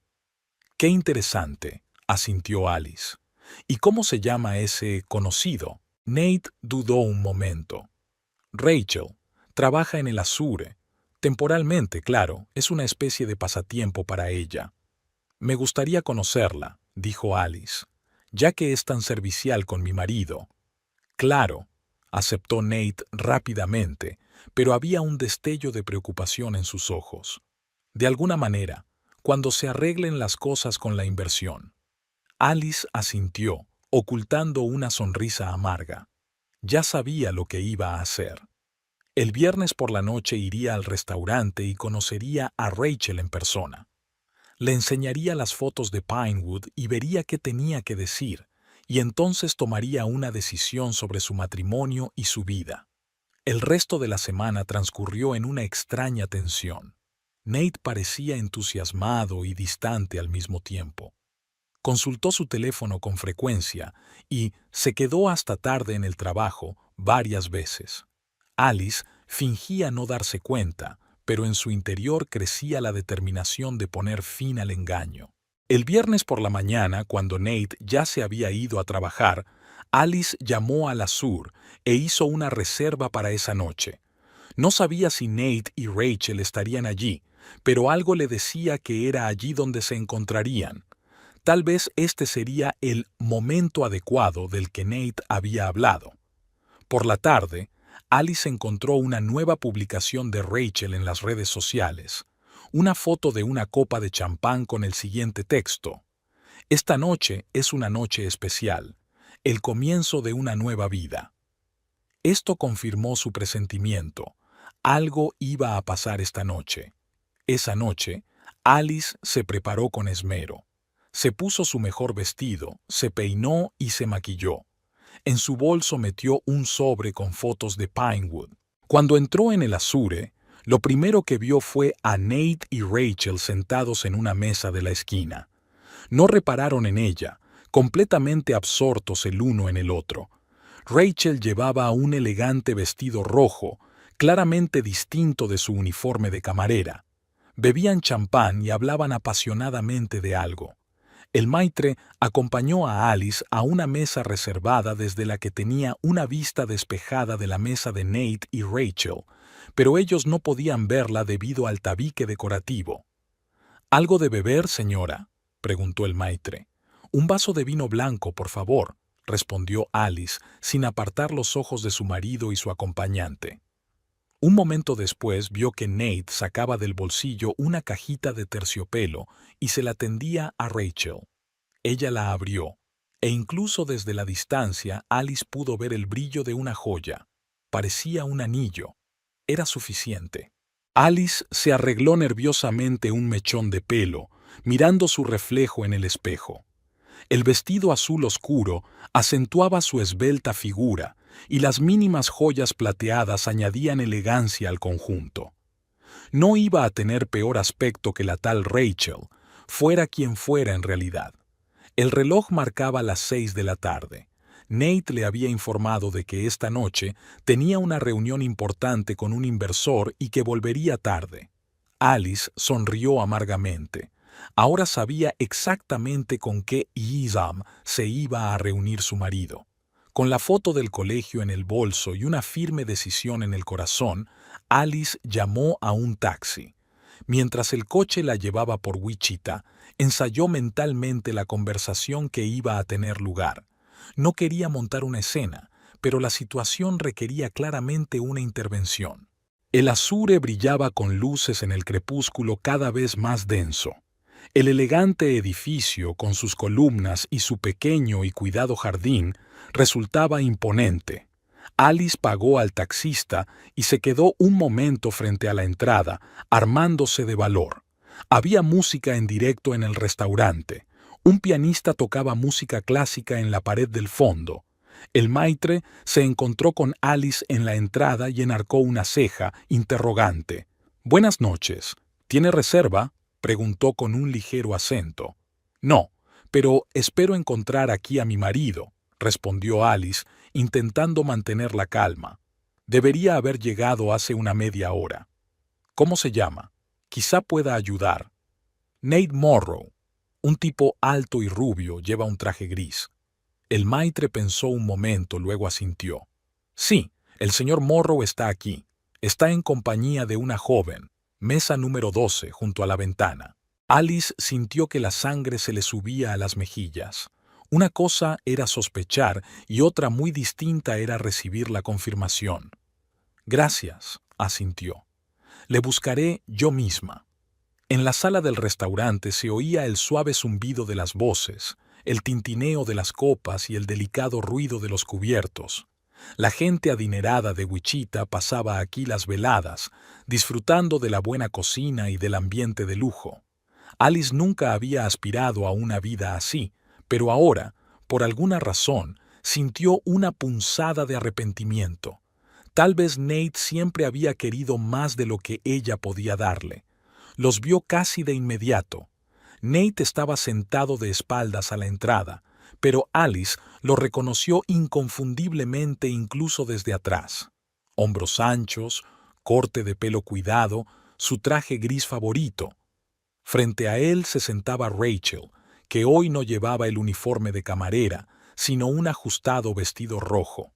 «Qué interesante», asintió Alice. «¿Y cómo se llama ese conocido?» Nate dudó un momento. «Rachel. Trabaja en el Azure. Temporalmente, claro, es una especie de pasatiempo para ella». «Me gustaría conocerla», dijo Alice, «ya que es tan servicial con mi marido». «Claro», aceptó Nate rápidamente, pero había un destello de preocupación en sus ojos. «De alguna manera, cuando se arreglen las cosas con la inversión». Alice asintió, ocultando una sonrisa amarga. Ya sabía lo que iba a hacer. El viernes por la noche iría al restaurante y conocería a Rachel en persona. Le enseñaría las fotos de Pinewood y vería qué tenía que decir, y entonces tomaría una decisión sobre su matrimonio y su vida. El resto de la semana transcurrió en una extraña tensión. Nate parecía entusiasmado y distante al mismo tiempo. Consultó su teléfono con frecuencia y se quedó hasta tarde en el trabajo varias veces. Alice fingía no darse cuenta, pero en su interior crecía la determinación de poner fin al engaño. El viernes por la mañana, cuando Nate ya se había ido a trabajar, Alice llamó al Azur e hizo una reserva para esa noche. No sabía si Nate y Rachel estarían allí, pero algo le decía que era allí donde se encontrarían. Tal vez este sería el momento adecuado del que Nate había hablado. Por la tarde, Alice encontró una nueva publicación de Rachel en las redes sociales, una foto de una copa de champán con el siguiente texto: «Esta noche es una noche especial, el comienzo de una nueva vida». Esto confirmó su presentimiento. Algo iba a pasar esta noche. Esa noche, Alice se preparó con esmero. Se puso su mejor vestido, se peinó y se maquilló. En su bolso metió un sobre con fotos de Pinewood. Cuando entró en el Azure, lo primero que vio fue a Nate y Rachel sentados en una mesa de la esquina. No repararon en ella, completamente absortos el uno en el otro. Rachel llevaba un elegante vestido rojo, claramente distinto de su uniforme de camarera. Bebían champán y hablaban apasionadamente de algo. El maitre acompañó a Alice a una mesa reservada desde la que tenía una vista despejada de la mesa de Nate y Rachel, pero ellos no podían verla debido al tabique decorativo. «¿Algo de beber, señora?», preguntó el maitre. «Un vaso de vino blanco, por favor», respondió Alice, sin apartar los ojos de su marido y su acompañante. Un momento después vio que Nate sacaba del bolsillo una cajita de terciopelo y se la tendía a Rachel. Ella la abrió, e incluso desde la distancia Alice pudo ver el brillo de una joya. Parecía un anillo. Era suficiente. Alice se arregló nerviosamente un mechón de pelo, mirando su reflejo en el espejo. El vestido azul oscuro acentuaba su esbelta figura, y las mínimas joyas plateadas añadían elegancia al conjunto. No iba a tener peor aspecto que la tal Rachel, fuera quien fuera en realidad. El reloj marcaba las 6 de la tarde. Nate le había informado de que esta noche tenía una reunión importante con un inversor y que volvería tarde. Alice sonrió amargamente. Ahora sabía exactamente con qué Izam se iba a reunir su marido. Con la foto del colegio en el bolso y una firme decisión en el corazón, Alice llamó a un taxi. Mientras el coche la llevaba por Wichita, ensayó mentalmente la conversación que iba a tener lugar. No quería montar una escena, pero la situación requería claramente una intervención. El azure brillaba con luces en el crepúsculo cada vez más denso. El elegante edificio, con sus columnas y su pequeño y cuidado jardín, resultaba imponente. Alice pagó al taxista y se quedó un momento frente a la entrada, armándose de valor. Había música en directo en el restaurante. Un pianista tocaba música clásica en la pared del fondo. El maitre se encontró con Alice en la entrada y enarcó una ceja, interrogante. «Buenas noches. ¿Tiene reserva?», preguntó con un ligero acento. «No, pero espero encontrar aquí a mi marido», respondió Alice, intentando mantener la calma. «Debería haber llegado hace una media hora». «¿Cómo se llama? Quizá pueda ayudar». «Nate Morrow». Un tipo alto y rubio, lleva un traje gris. El maitre pensó un momento, luego asintió. «Sí, el señor Morrow está aquí. Está en compañía de una joven. Mesa número 12, junto a la ventana». Alice sintió que la sangre se le subía a las mejillas. Una cosa era sospechar y otra muy distinta era recibir la confirmación. «Gracias», asintió. «Le buscaré yo misma». En la sala del restaurante se oía el suave zumbido de las voces, el tintineo de las copas y el delicado ruido de los cubiertos. La gente adinerada de Wichita pasaba aquí las veladas, disfrutando de la buena cocina y del ambiente de lujo. Alice nunca había aspirado a una vida así, pero ahora, por alguna razón, sintió una punzada de arrepentimiento. Tal vez Nate siempre había querido más de lo que ella podía darle. Los vio casi de inmediato. Nate estaba sentado de espaldas a la entrada, pero Alice lo reconoció inconfundiblemente incluso desde atrás. Hombros anchos, corte de pelo cuidado, su traje gris favorito. Frente a él se sentaba Rachel, que hoy no llevaba el uniforme de camarera, sino un ajustado vestido rojo.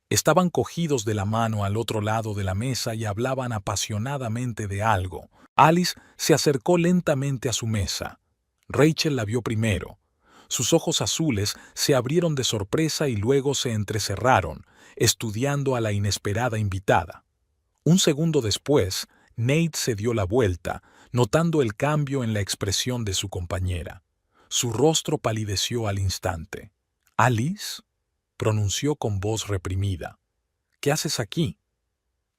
Estaban cogidos de la mano al otro lado de la mesa y hablaban apasionadamente de algo. Alice se acercó lentamente a su mesa. Rachel la vio primero. Sus ojos azules se abrieron de sorpresa y luego se entrecerraron, estudiando a la inesperada invitada. Un segundo después, Nate se dio la vuelta, notando el cambio en la expresión de su compañera. Su rostro palideció al instante. «¿Alice?», pronunció con voz reprimida. «¿Qué haces aquí?».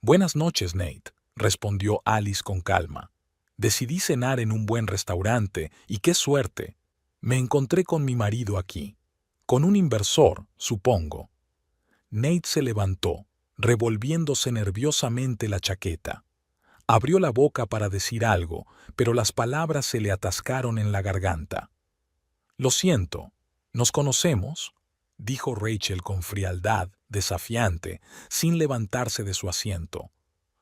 «Buenas noches, Nate», respondió Alice con calma. «Decidí cenar en un buen restaurante, y qué suerte. Me encontré con mi marido aquí. Con un inversor, supongo». Nate se levantó, revolviéndose nerviosamente la chaqueta. Abrió la boca para decir algo, pero las palabras se le atascaron en la garganta. «Lo siento. ¿Nos conocemos?», dijo Rachel con frialdad, desafiante, sin levantarse de su asiento.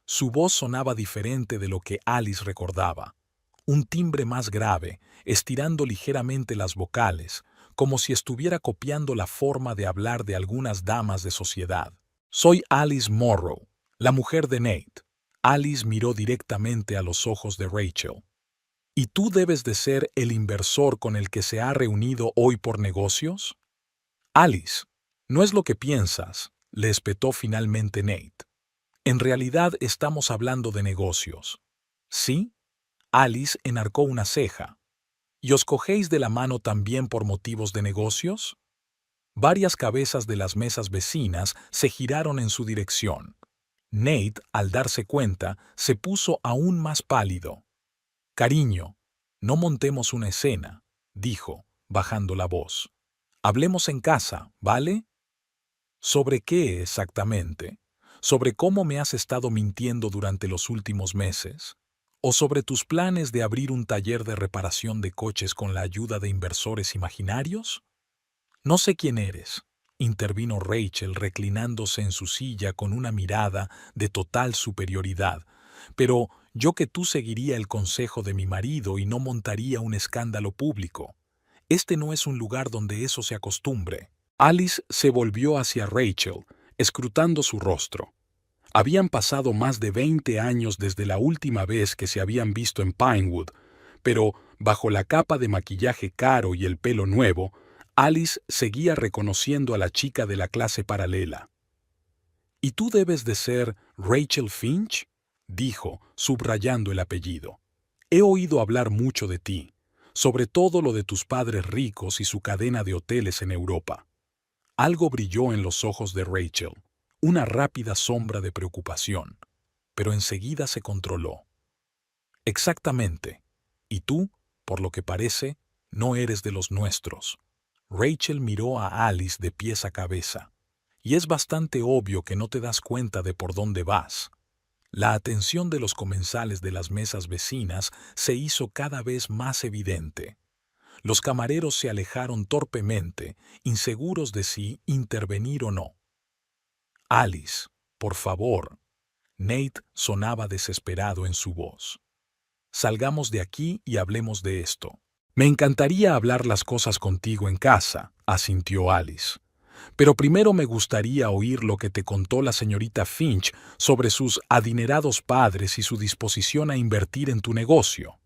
Su voz sonaba diferente de lo que Alice recordaba. Un timbre más grave, estirando ligeramente las vocales, como si estuviera copiando la forma de hablar de algunas damas de sociedad. «Soy Alice Morrow, la mujer de Nate». Alice miró directamente a los ojos de Rachel. «¿Y tú debes de ser el inversor con el que se ha reunido hoy por negocios?». «Alice, no es lo que piensas», le espetó finalmente Nate. «En realidad estamos hablando de negocios». «¿Sí?». Alice enarcó una ceja. «¿Y os cogéis de la mano también por motivos de negocios?». Varias cabezas de las mesas vecinas se giraron en su dirección. Nate, al darse cuenta, se puso aún más pálido. «Cariño, no montemos una escena», dijo, bajando la voz. «Hablemos en casa, ¿vale?». «¿Sobre qué exactamente? ¿Sobre cómo me has estado mintiendo durante los últimos meses? ¿O sobre tus planes de abrir un taller de reparación de coches con la ayuda de inversores imaginarios?». «No sé quién eres», intervino Rachel reclinándose en su silla con una mirada de total superioridad, «pero yo que tú seguiría el consejo de mi marido y no montaría un escándalo público. Este no es un lugar donde eso se acostumbre». Alice se volvió hacia Rachel, escrutando su rostro. Habían pasado más de 20 años desde la última vez que se habían visto en Pinewood, pero bajo la capa de maquillaje caro y el pelo nuevo, Alice seguía reconociendo a la chica de la clase paralela. «¿Y tú debes de ser Rachel Finch?». dijo, subrayando el apellido. He oído hablar mucho de ti, sobre todo lo de tus padres ricos y su cadena de hoteles en Europa. Algo brilló en los ojos de Rachel, una rápida sombra de preocupación, pero enseguida se controló. Exactamente. Y tú, por lo que parece, no eres de los nuestros. Rachel miró a Alice de pies a cabeza. Y es bastante obvio que no te das cuenta de por dónde vas. La atención de los comensales de las mesas vecinas se hizo cada vez más evidente. Los camareros se alejaron torpemente, inseguros de si intervenir o no. Alice, por favor. Nate sonaba desesperado en su voz. Salgamos de aquí y hablemos de esto. Me encantaría hablar las cosas contigo en casa, asintió Alice. Pero primero me gustaría oír lo que te contó la señorita Finch sobre sus adinerados padres y su disposición a invertir en tu negocio.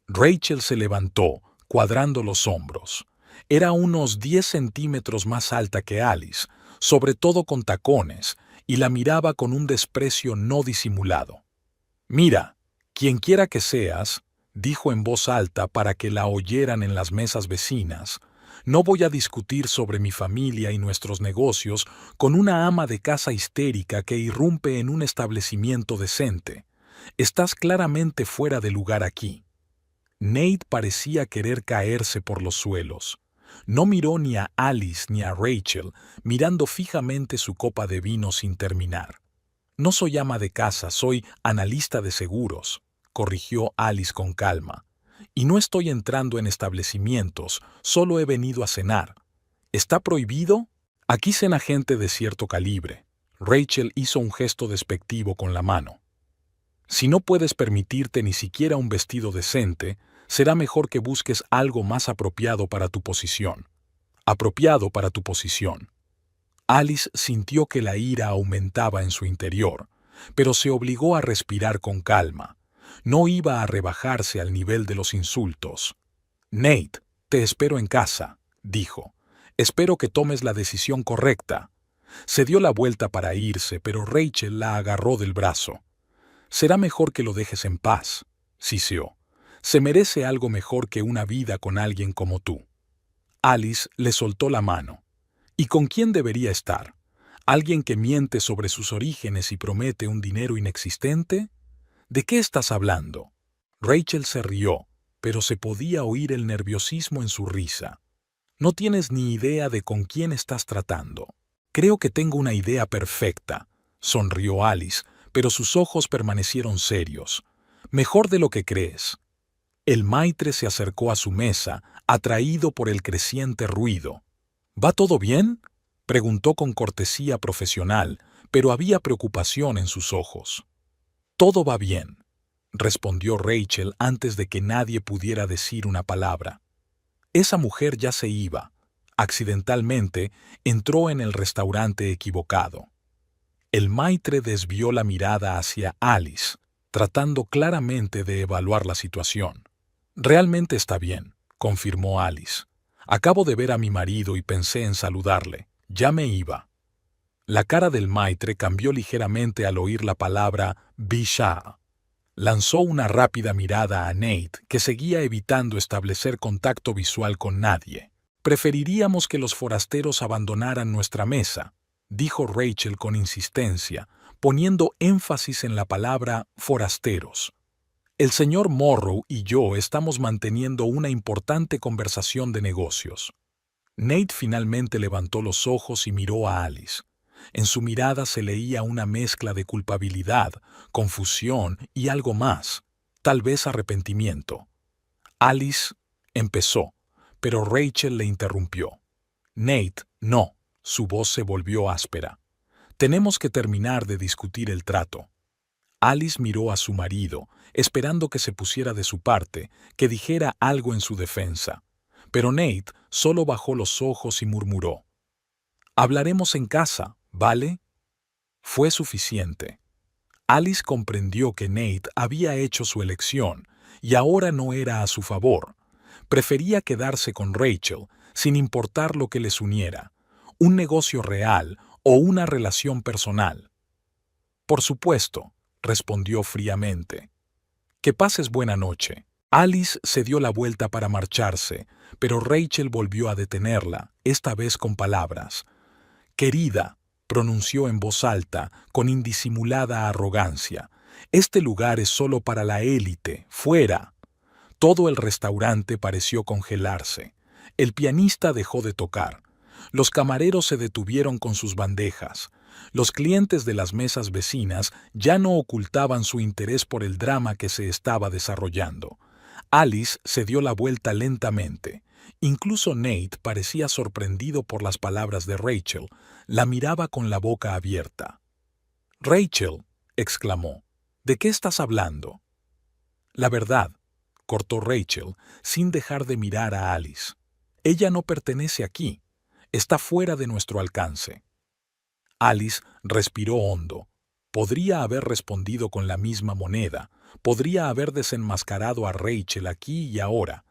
Rachel se levantó, cuadrando los hombros. Era unos 10 centímetros más alta que Alice, sobre todo con tacones, y la miraba con un desprecio no disimulado. Mira, quienquiera que seas, dijo en voz alta para que la oyeran en las mesas vecinas, no voy a discutir sobre mi familia y nuestros negocios con una ama de casa histérica que irrumpe en un establecimiento decente. Estás claramente fuera de lugar aquí. Nate parecía querer caerse por los suelos. No miró ni a Alice ni a Rachel, mirando fijamente su copa de vino sin terminar. No soy ama de casa, soy analista de seguros, corrigió Alice con calma. Y no estoy entrando en establecimientos, solo he venido a cenar. ¿Está prohibido? Aquí cena gente de cierto calibre. Rachel hizo un gesto despectivo con la mano. Si no puedes permitirte ni siquiera un vestido decente, será mejor que busques algo más apropiado para tu posición. Apropiado para tu posición. Alice sintió que la ira aumentaba en su interior, pero se obligó a respirar con calma. No iba a rebajarse al nivel de los insultos. Nate, te espero en casa, dijo. Espero que tomes la decisión correcta. Se dio la vuelta para irse, pero Rachel la agarró del brazo. Será mejor que lo dejes en paz, siseó. Se merece algo mejor que una vida con alguien como tú. Alice le soltó la mano. ¿Y con quién debería estar? ¿Alguien que miente sobre sus orígenes y promete un dinero inexistente? ¿De qué estás hablando? Rachel se rió, pero se podía oír el nerviosismo en su risa. No tienes ni idea de con quién estás tratando. Creo que tengo una idea perfecta, sonrió Alice, pero sus ojos permanecieron serios. Mejor de lo que crees. El maitre se acercó a su mesa, atraído por el creciente ruido. ¿Va todo bien?, preguntó con cortesía profesional, pero había preocupación en sus ojos. Todo va bien, respondió Rachel antes de que nadie pudiera decir una palabra. Esa mujer ya se iba. Accidentalmente, entró en el restaurante equivocado. El maitre desvió la mirada hacia Alice, tratando claramente de evaluar la situación. Realmente está bien, confirmó Alice. Acabo de ver a mi marido y pensé en saludarle. Ya me iba. La cara del maitre cambió ligeramente al oír la palabra Bishá. Lanzó una rápida mirada a Nate, que seguía evitando establecer contacto visual con nadie. Preferiríamos que los forasteros abandonaran nuestra mesa, dijo Rachel con insistencia, poniendo énfasis en la palabra forasteros. El señor Morrow y yo estamos manteniendo una importante conversación de negocios. Nate finalmente levantó los ojos y miró a Alice. En su mirada se leía una mezcla de culpabilidad, confusión y algo más, tal vez arrepentimiento. Alice empezó, pero Rachel le interrumpió. Nate, no. Su voz se volvió áspera. Tenemos que terminar de discutir el trato. Alice miró a su marido, esperando que se pusiera de su parte, que dijera algo en su defensa. Pero Nate solo bajó los ojos y murmuró. Hablaremos en casa, ¿vale? Fue suficiente. Alice comprendió que Nate había hecho su elección y ahora no era a su favor. Prefería quedarse con Rachel, sin importar lo que les uniera, un negocio real o una relación personal. Por supuesto, respondió fríamente. Que pases buena noche. Alice se dio la vuelta para marcharse, pero Rachel volvió a detenerla, esta vez con palabras. Querida, pronunció en voz alta, con indisimulada arrogancia, este lugar es solo para la élite, fuera. Todo el restaurante pareció congelarse. El pianista dejó de tocar. Los camareros se detuvieron con sus bandejas. Los clientes de las mesas vecinas ya no ocultaban su interés por el drama que se estaba desarrollando. Alice se dio la vuelta lentamente. Incluso Nate parecía sorprendido por las palabras de Rachel. La miraba con la boca abierta. «Rachel», exclamó, «¿de qué estás hablando?» «La verdad», cortó Rachel, sin dejar de mirar a Alice. «Ella no pertenece aquí. Está fuera de nuestro alcance». Alice respiró hondo. Podría haber respondido con la misma moneda, podría haber desenmascarado a Rachel aquí y ahora,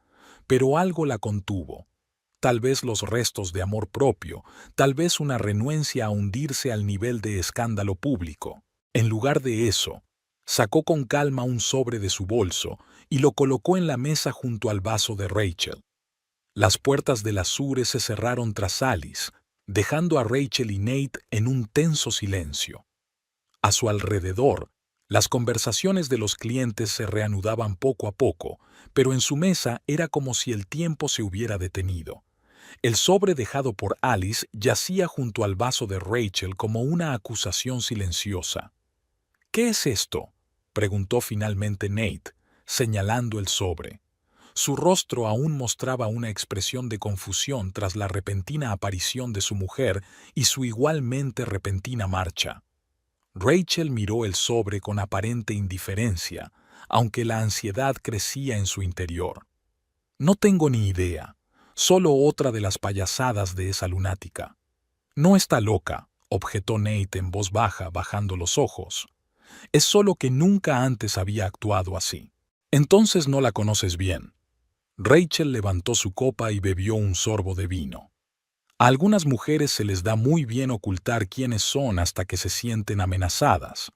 pero algo la contuvo. Tal vez los restos de amor propio, tal vez una renuencia a hundirse al nivel de escándalo público. En lugar de eso, sacó con calma un sobre de su bolso y lo colocó en la mesa junto al vaso de Rachel. Las puertas del azure se cerraron tras Alice, dejando a Rachel y Nate en un tenso silencio. A su alrededor, las conversaciones de los clientes se reanudaban poco a poco, pero en su mesa era como si el tiempo se hubiera detenido. El sobre dejado por Alice yacía junto al vaso de Rachel como una acusación silenciosa. «¿Qué es esto?», preguntó finalmente Nate, señalando el sobre. Su rostro aún mostraba una expresión de confusión tras la repentina aparición de su mujer y su igualmente repentina marcha. Rachel miró el sobre con aparente indiferencia, aunque la ansiedad crecía en su interior. «No tengo ni idea. Solo otra de las payasadas de esa lunática». «No está loca», objetó Nate en voz baja, bajando los ojos. «Es solo que nunca antes había actuado así». «Entonces no la conoces bien». Rachel levantó su copa y bebió un sorbo de vino. A algunas mujeres se les da muy bien ocultar quiénes son hasta que se sienten amenazadas.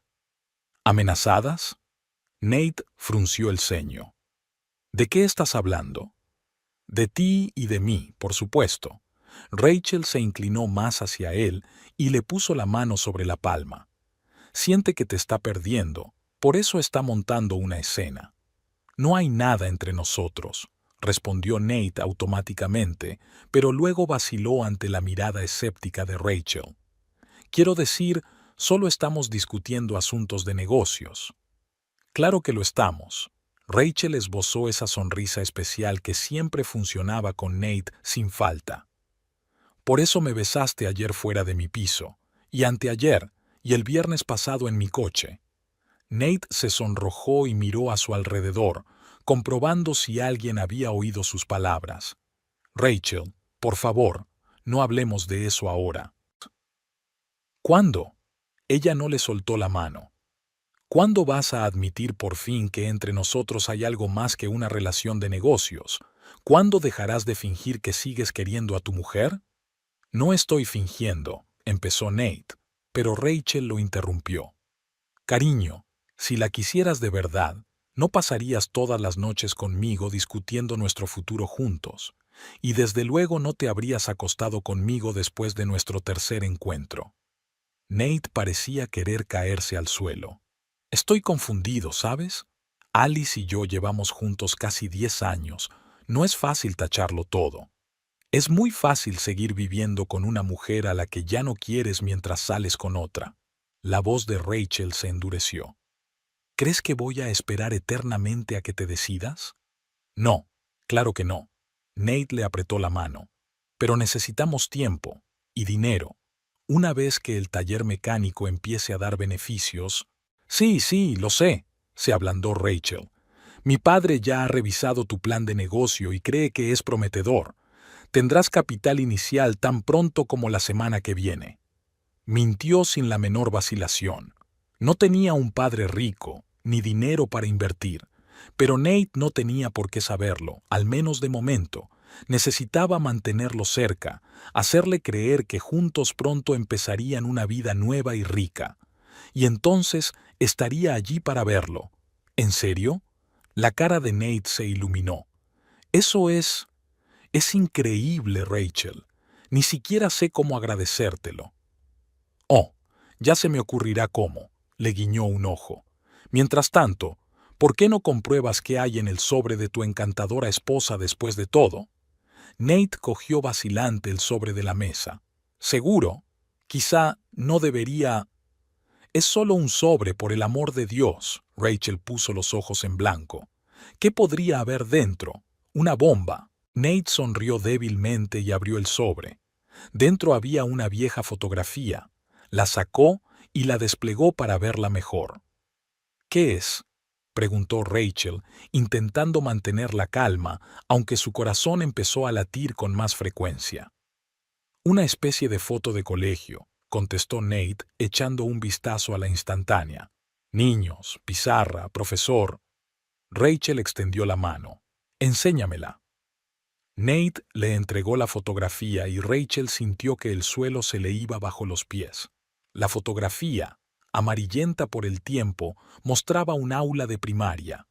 ¿Amenazadas? Nate frunció el ceño. ¿De qué estás hablando? De ti y de mí, por supuesto. Rachel se inclinó más hacia él y le puso la mano sobre la palma. Siente que te está perdiendo, por eso está montando una escena. No hay nada entre nosotros, respondió Nate automáticamente, pero luego vaciló ante la mirada escéptica de Rachel. Quiero decir, solo estamos discutiendo asuntos de negocios. Claro que lo estamos. Rachel esbozó esa sonrisa especial que siempre funcionaba con Nate sin falta. Por eso me besaste ayer fuera de mi piso, y anteayer, y el viernes pasado en mi coche. Nate se sonrojó y miró a su alrededor, comprobando si alguien había oído sus palabras. Rachel, por favor, no hablemos de eso ahora. ¿Cuándo? Ella no le soltó la mano. ¿Cuándo vas a admitir por fin que entre nosotros hay algo más que una relación de negocios? ¿Cuándo dejarás de fingir que sigues queriendo a tu mujer? No estoy fingiendo, empezó Nate, pero Rachel lo interrumpió. Cariño, si la quisieras de verdad, no pasarías todas las noches conmigo discutiendo nuestro futuro juntos, y desde luego no te habrías acostado conmigo después de nuestro tercer encuentro. Nate parecía querer caerse al suelo. Estoy confundido, ¿sabes? Alice y yo llevamos juntos casi 10 años. No es fácil tacharlo todo. Es muy fácil seguir viviendo con una mujer a la que ya no quieres mientras sales con otra. La voz de Rachel se endureció. ¿Crees que voy a esperar eternamente a que te decidas? No, claro que no. Nate le apretó la mano. Pero necesitamos tiempo y dinero. Una vez que el taller mecánico empiece a dar beneficios... Sí, lo sé, se ablandó Rachel. Mi padre ya ha revisado tu plan de negocio y cree que es prometedor. Tendrás capital inicial tan pronto como la semana que viene. Mintió sin la menor vacilación. No tenía un padre rico, ni dinero para invertir, pero Nate no tenía por qué saberlo, al menos de momento. Necesitaba mantenerlo cerca, hacerle creer que juntos pronto empezarían una vida nueva y rica. y entonces estaría allí para verlo. ¿En serio? La cara de Nate se iluminó. Eso es increíble, Rachel. Ni siquiera sé cómo agradecértelo. Oh, ya se me ocurrirá cómo, le guiñó un ojo. Mientras tanto, ¿por qué no compruebas qué hay en el sobre de tu encantadora esposa después de todo? Nate cogió vacilante el sobre de la mesa. ¿Seguro? Quizá no debería... Es solo un sobre, por el amor de Dios. Rachel puso los ojos en blanco. ¿Qué podría haber dentro? Una bomba. Nate sonrió débilmente y abrió el sobre. Dentro había una vieja fotografía. La sacó y la desplegó para verla mejor. ¿Qué es?, preguntó Rachel, intentando mantener la calma, aunque su corazón empezó a latir con más frecuencia. Una especie de foto de colegio, contestó Nate, echando un vistazo a la instantánea. Niños, pizarra, profesor. Rachel extendió la mano. Enséñamela. Nate le entregó la fotografía y Rachel sintió que el suelo se le iba bajo los pies. La fotografía, amarillenta por el tiempo, mostraba un aula de primaria.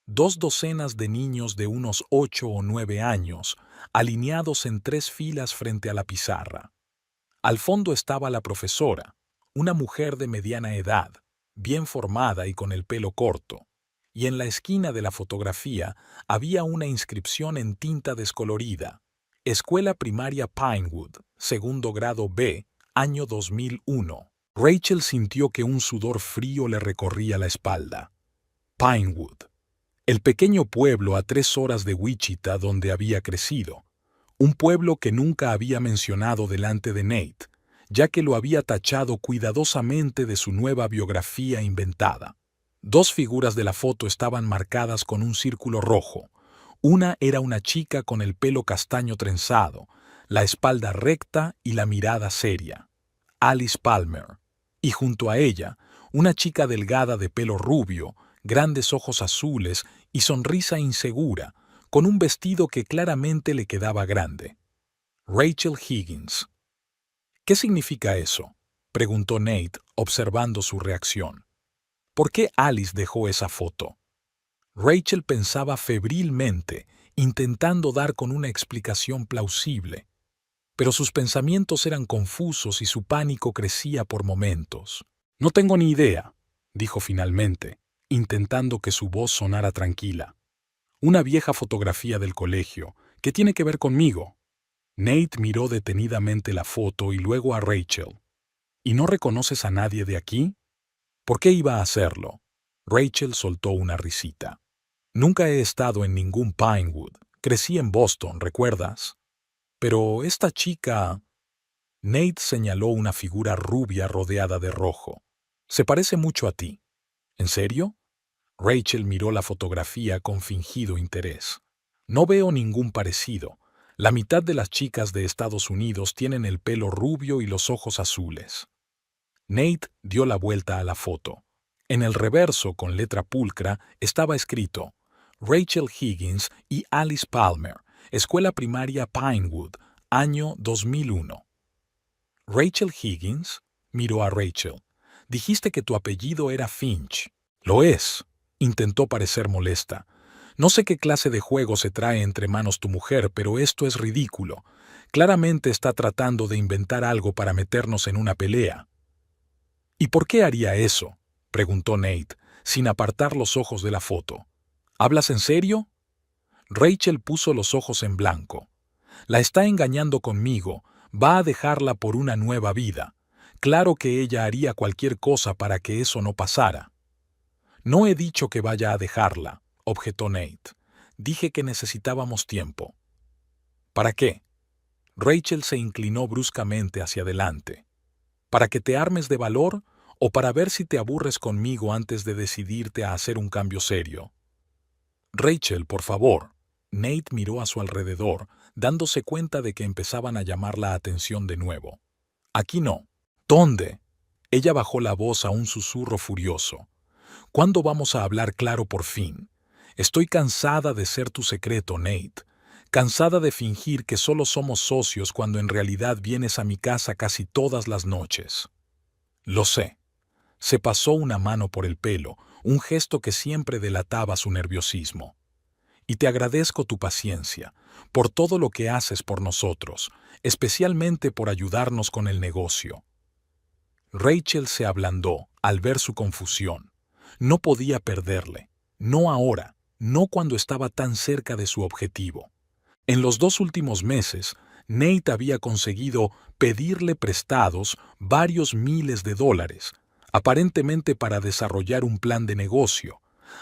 2 docenas de niños de unos 8 o 9 años, alineados en 3 filas frente a la pizarra. Al fondo estaba la profesora, una mujer de mediana edad, bien formada y con el pelo corto. Y en la esquina de la fotografía había una inscripción en tinta descolorida. Escuela Primaria Pinewood, segundo grado B, año 2001. Rachel sintió que un sudor frío le recorría la espalda. Pinewood, el pequeño pueblo a 3 horas de Wichita donde había crecido. Un pueblo que nunca había mencionado delante de Nate, ya que lo había tachado cuidadosamente de su nueva biografía inventada. 2 figuras de la foto estaban marcadas con un círculo rojo. Una era una chica con el pelo castaño trenzado, la espalda recta y la mirada seria. Alice Palmer. Y junto a ella, una chica delgada de pelo rubio, grandes ojos azules y sonrisa insegura, con un vestido que claramente le quedaba grande. Rachel Higgins. ¿Qué significa eso?, preguntó Nate, observando su reacción. ¿Por qué Alice dejó esa foto? Rachel pensaba febrilmente, intentando dar con una explicación plausible. Pero sus pensamientos eran confusos y su pánico crecía por momentos. No tengo ni idea, dijo finalmente, intentando que su voz sonara tranquila. Una vieja fotografía del colegio. ¿Qué tiene que ver conmigo? Nate miró detenidamente la foto y luego a Rachel. ¿Y no reconoces a nadie de aquí? ¿Por qué iba a hacerlo? Rachel soltó una risita. Nunca he estado en ningún Pinewood. Crecí en Boston, ¿recuerdas? Pero esta chica... Nate señaló una figura rubia rodeada de rojo. Se parece mucho a ti. ¿En serio? Rachel miró la fotografía con fingido interés. No veo ningún parecido. La mitad de las chicas de Estados Unidos tienen el pelo rubio y los ojos azules. Nate dio la vuelta a la foto. En el reverso, con letra pulcra, estaba escrito Rachel Higgins y Alice Palmer, Escuela Primaria Pinewood, año 2001. ¿Rachel Higgins? Miró a Rachel. Dijiste que tu apellido era Finch. Lo es. Intentó parecer molesta. No sé qué clase de juego se trae entre manos tu mujer, pero esto es ridículo. Claramente está tratando de inventar algo para meternos en una pelea. ¿Y por qué haría eso?, preguntó Nate, sin apartar los ojos de la foto. ¿Hablas en serio? Rachel puso los ojos en blanco. La está engañando conmigo, va a dejarla por una nueva vida. Claro que ella haría cualquier cosa para que eso no pasara. No he dicho que vaya a dejarla, objetó Nate. Dije que necesitábamos tiempo. ¿Para qué? Rachel se inclinó bruscamente hacia adelante. ¿Para que te armes de valor o para ver si te aburres conmigo antes de decidirte a hacer un cambio serio? Rachel, por favor. Nate miró a su alrededor, dándose cuenta de que empezaban a llamar la atención de nuevo. Aquí no. ¿Dónde? Ella bajó la voz a un susurro furioso. ¿Cuándo vamos a hablar claro por fin? Estoy cansada de ser tu secreto, Nate. Cansada de fingir que solo somos socios cuando en realidad vienes a mi casa casi todas las noches. Lo sé. Se pasó una mano por el pelo, un gesto que siempre delataba su nerviosismo. Y te agradezco tu paciencia, por todo lo que haces por nosotros, especialmente por ayudarnos con el negocio. Rachel se ablandó al ver su confusión. No podía perderle. No ahora, no cuando estaba tan cerca de su objetivo. En los 2 últimos meses, Nate había conseguido pedirle prestados varios miles de dólares, aparentemente para desarrollar un plan de negocio,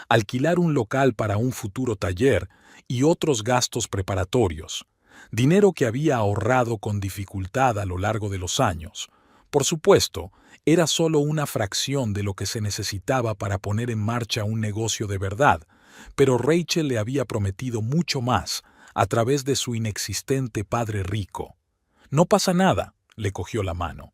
alquilar un local para un futuro taller y otros gastos preparatorios, dinero que había ahorrado con dificultad a lo largo de los años. Por supuesto, era solo una fracción de lo que se necesitaba para poner en marcha un negocio de verdad, pero Rachel le había prometido mucho más a través de su inexistente padre rico. No pasa nada, le cogió la mano.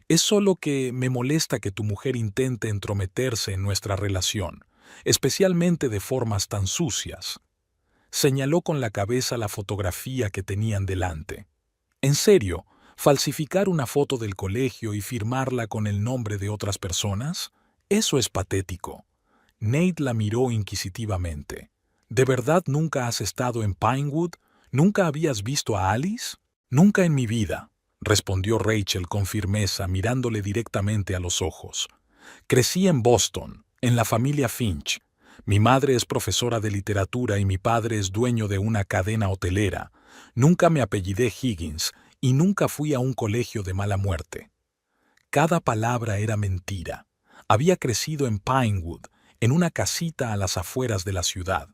Es solo que me molesta que tu mujer intente entrometerse en nuestra relación, especialmente de formas tan sucias. Señaló con la cabeza la fotografía que tenían delante. ¿En serio? ¿Falsificar una foto del colegio y firmarla con el nombre de otras personas? Eso es patético. Nate la miró inquisitivamente. ¿De verdad nunca has estado en Pinewood? ¿Nunca habías visto a Alice? Nunca en mi vida, respondió Rachel con firmeza, mirándole directamente a los ojos. Crecí en Boston, en la familia Finch. Mi madre es profesora de literatura y mi padre es dueño de una cadena hotelera. Nunca me apellidé Higgins y nunca fui a un colegio de mala muerte. Cada palabra era mentira. Había crecido en Pinewood, en una casita a las afueras de la ciudad.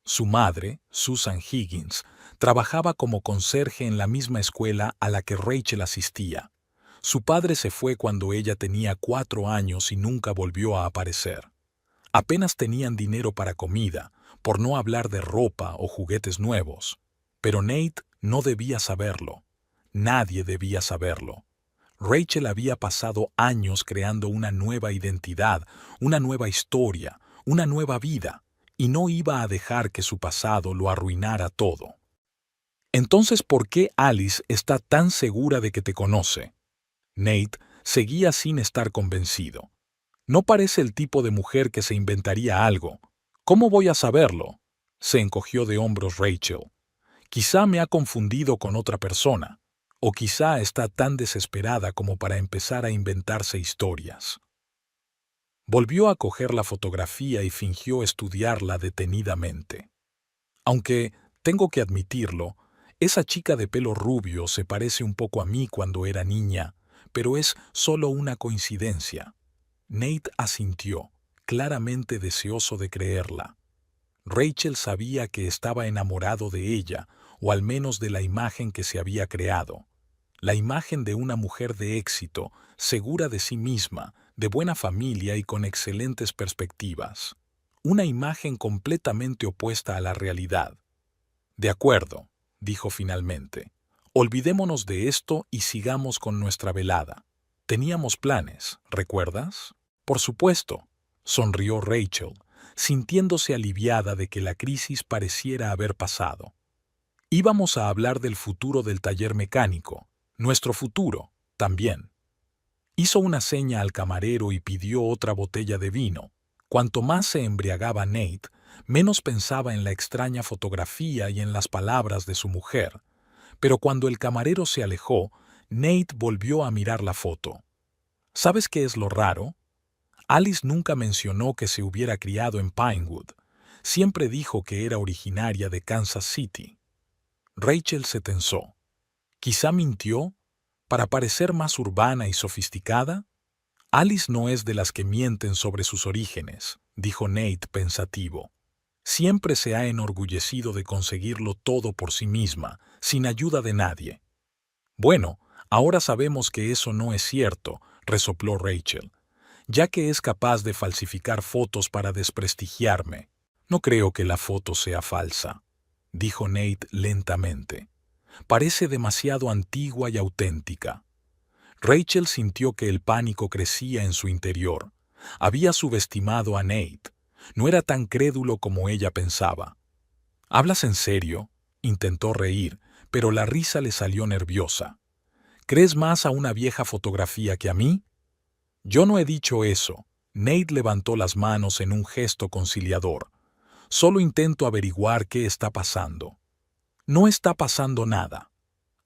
Su madre, Susan Higgins, trabajaba como conserje en la misma escuela a la que Rachel asistía. Su padre se fue cuando ella tenía 4 años y nunca volvió a aparecer. Apenas tenían dinero para comida, por no hablar de ropa o juguetes nuevos. Pero Nate no debía saberlo. Nadie debía saberlo. Rachel había pasado años creando una nueva identidad, una nueva historia, una nueva vida, y no iba a dejar que su pasado lo arruinara todo. Entonces, ¿por qué Alice está tan segura de que te conoce? Nate seguía sin estar convencido. No parece el tipo de mujer que se inventaría algo. ¿Cómo voy a saberlo? Se encogió de hombros Rachel. Quizá me ha confundido con otra persona, o quizá está tan desesperada como para empezar a inventarse historias. Volvió a coger la fotografía y fingió estudiarla detenidamente. Aunque, tengo que admitirlo, esa chica de pelo rubio se parece un poco a mí cuando era niña, pero es solo una coincidencia. Nate asintió, claramente deseoso de creerla. Rachel sabía que estaba enamorado de ella, o al menos de la imagen que se había creado. La imagen de una mujer de éxito, segura de sí misma, de buena familia y con excelentes perspectivas. Una imagen completamente opuesta a la realidad. De acuerdo, dijo finalmente. Olvidémonos de esto y sigamos con nuestra velada. Teníamos planes, ¿recuerdas? Por supuesto, sonrió Rachel, sintiéndose aliviada de que la crisis pareciera haber pasado. Íbamos a hablar del futuro del taller mecánico, nuestro futuro, también. Hizo una seña al camarero y pidió otra botella de vino. Cuanto más se embriagaba Nate, menos pensaba en la extraña fotografía y en las palabras de su mujer. Pero cuando el camarero se alejó, Nate volvió a mirar la foto. ¿Sabes qué es lo raro? Alice nunca mencionó que se hubiera criado en Pinewood. Siempre dijo que era originaria de Kansas City. Rachel se tensó. ¿Quizá mintió? ¿Para parecer más urbana y sofisticada? Alice no es de las que mienten sobre sus orígenes, dijo Nate pensativo. Siempre se ha enorgullecido de conseguirlo todo por sí misma, sin ayuda de nadie. Bueno, ahora sabemos que eso no es cierto, resopló Rachel, ya que es capaz de falsificar fotos para desprestigiarme. No creo que la foto sea falsa, dijo Nate lentamente. Parece demasiado antigua y auténtica. Rachel sintió que el pánico crecía en su interior. Había subestimado a Nate. No era tan crédulo como ella pensaba. ¿Hablas en serio? Intentó reír, pero la risa le salió nerviosa. ¿Crees más a una vieja fotografía que a mí? Yo no he dicho eso, Nate levantó las manos en un gesto conciliador. Solo intento averiguar qué está pasando. No está pasando nada.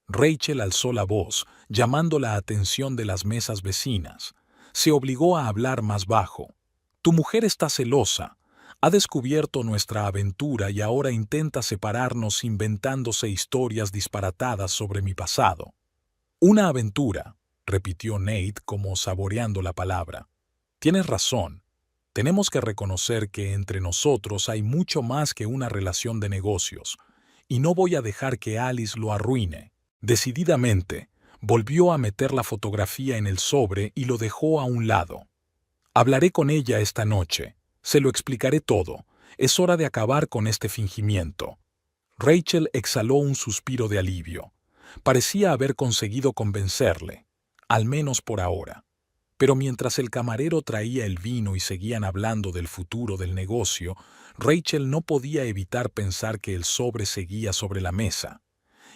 Rachel alzó la voz, llamando la atención de las mesas vecinas. Se obligó a hablar más bajo. Tu mujer está celosa. Ha descubierto nuestra aventura y ahora intenta separarnos inventándose historias disparatadas sobre mi pasado. Una aventura, repitió Nate como saboreando la palabra. Tienes razón. Tenemos que reconocer que entre nosotros hay mucho más que una relación de negocios, y no voy a dejar que Alice lo arruine. Decididamente, volvió a meter la fotografía en el sobre y lo dejó a un lado. Hablaré con ella esta noche. Se lo explicaré todo. Es hora de acabar con este fingimiento. Rachel exhaló un suspiro de alivio. Parecía haber conseguido convencerle, al menos por ahora. Pero mientras el camarero traía el vino y seguían hablando del futuro del negocio, Rachel no podía evitar pensar que el sobre seguía sobre la mesa.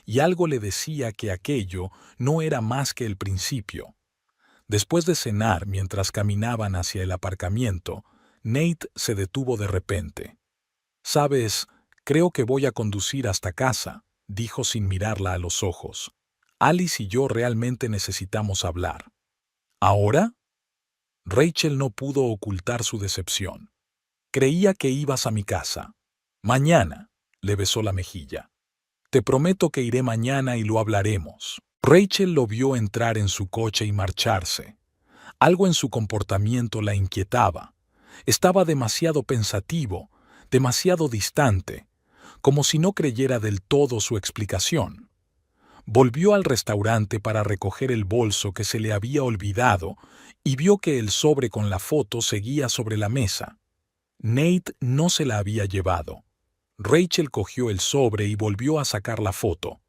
Y algo le decía que aquello no era más que el principio. Después de cenar, mientras caminaban hacia el aparcamiento, Nate se detuvo de repente. «Sabes, creo que voy a conducir hasta casa», dijo sin mirarla a los ojos. «Alice y yo realmente necesitamos hablar». ¿Ahora? Rachel no pudo ocultar su decepción. «Creía que ibas a mi casa». «Mañana», le besó la mejilla. «Te prometo que iré mañana y lo hablaremos». Rachel lo vio entrar en su coche y marcharse. Algo en su comportamiento la inquietaba. Estaba demasiado pensativo, demasiado distante, como si no creyera del todo su explicación. Volvió al restaurante para recoger el bolso que se le había olvidado y vio que el sobre con la foto seguía sobre la mesa. Nate no se la había llevado. Rachel cogió el sobre y volvió a sacar la foto.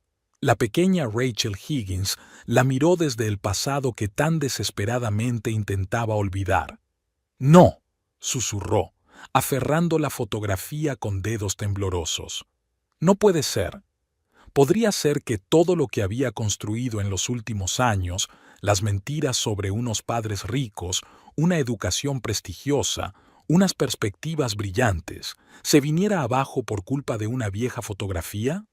La pequeña Rachel Higgins la miró desde el pasado que tan desesperadamente intentaba olvidar. «No», susurró, aferrando la fotografía con dedos temblorosos. «No puede ser». Podría ser que todo lo que había construido en los últimos años, las mentiras sobre unos padres ricos, una educación prestigiosa, unas perspectivas brillantes, se viniera abajo por culpa de una vieja fotografía.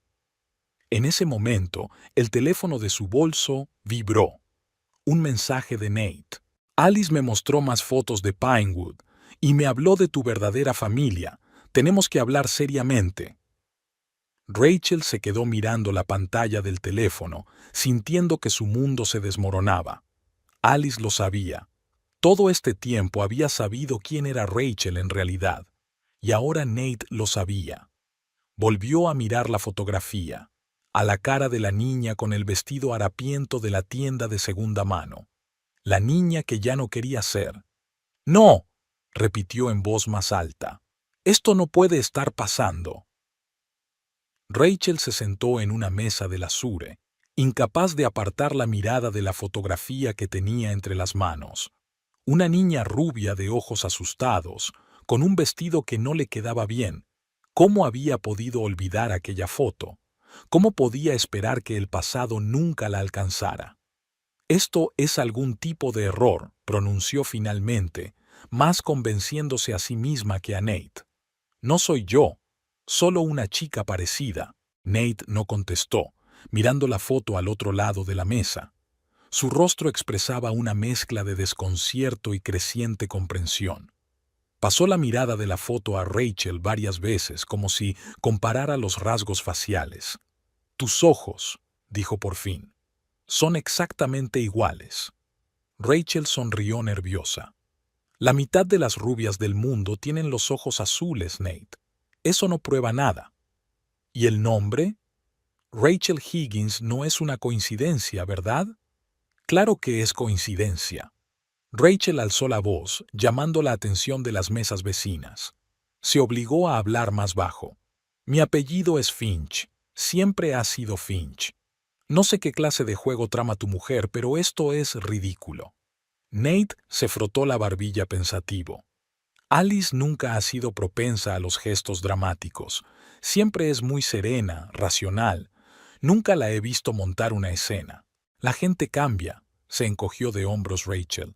En ese momento, el teléfono de su bolso vibró. Un mensaje de Nate. «Alice me mostró más fotos de Pinewood y me habló de tu verdadera familia. Tenemos que hablar seriamente». Rachel se quedó mirando la pantalla del teléfono, sintiendo que su mundo se desmoronaba. Alice lo sabía. Todo este tiempo había sabido quién era Rachel en realidad, y ahora Nate lo sabía. Volvió a mirar la fotografía, a la cara de la niña con el vestido harapiento de la tienda de segunda mano. La niña que ya no quería ser. «No», repitió en voz más alta. «Esto no puede estar pasando». Rachel se sentó en una mesa de lasure, incapaz de apartar la mirada de la fotografía que tenía entre las manos. Una niña rubia de ojos asustados, con un vestido que no le quedaba bien. ¿Cómo había podido olvidar aquella foto? ¿Cómo podía esperar que el pasado nunca la alcanzara? «Esto es algún tipo de error», pronunció finalmente, más convenciéndose a sí misma que a Nate. «No soy yo. Solo una chica parecida». Nate no contestó, mirando la foto al otro lado de la mesa. Su rostro expresaba una mezcla de desconcierto y creciente comprensión. Pasó la mirada de la foto a Rachel varias veces, como si comparara los rasgos faciales. «Tus ojos», dijo por fin, «son exactamente iguales». Rachel sonrió nerviosa. «La mitad de las rubias del mundo tienen los ojos azules, Nate. Eso no prueba nada». «¿Y el nombre? Rachel Higgins no es una coincidencia, ¿verdad?» «Claro que es coincidencia». Rachel alzó la voz, llamando la atención de las mesas vecinas. Se obligó a hablar más bajo. «Mi apellido es Finch. Siempre ha sido Finch. No sé qué clase de juego trama tu mujer, pero esto es ridículo». Nate se frotó la barbilla pensativo. Alice nunca ha sido propensa a los gestos dramáticos. Siempre es muy serena, racional. Nunca la he visto montar una escena. La gente cambia, se encogió de hombros Rachel.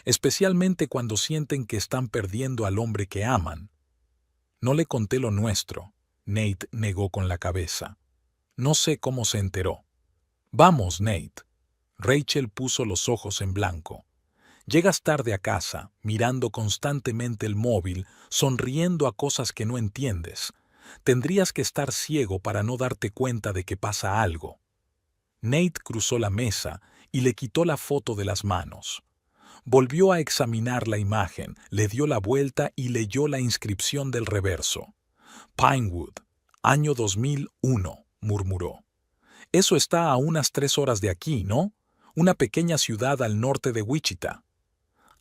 especialmente cuando sienten que están perdiendo al hombre que aman. No le conté lo nuestro, Nate negó con la cabeza. No sé cómo se enteró. Vamos, Nate. Rachel puso los ojos en blanco. Llegas tarde a casa, mirando constantemente el móvil, sonriendo a cosas que no entiendes. Tendrías que estar ciego para no darte cuenta de que pasa algo. Nate cruzó la mesa y le quitó la foto de las manos. Volvió a examinar la imagen, le dio la vuelta y leyó la inscripción del reverso. Pinewood, año 2001, murmuró. Eso está a unas 3 horas de aquí, ¿no? Una pequeña ciudad al norte de Wichita.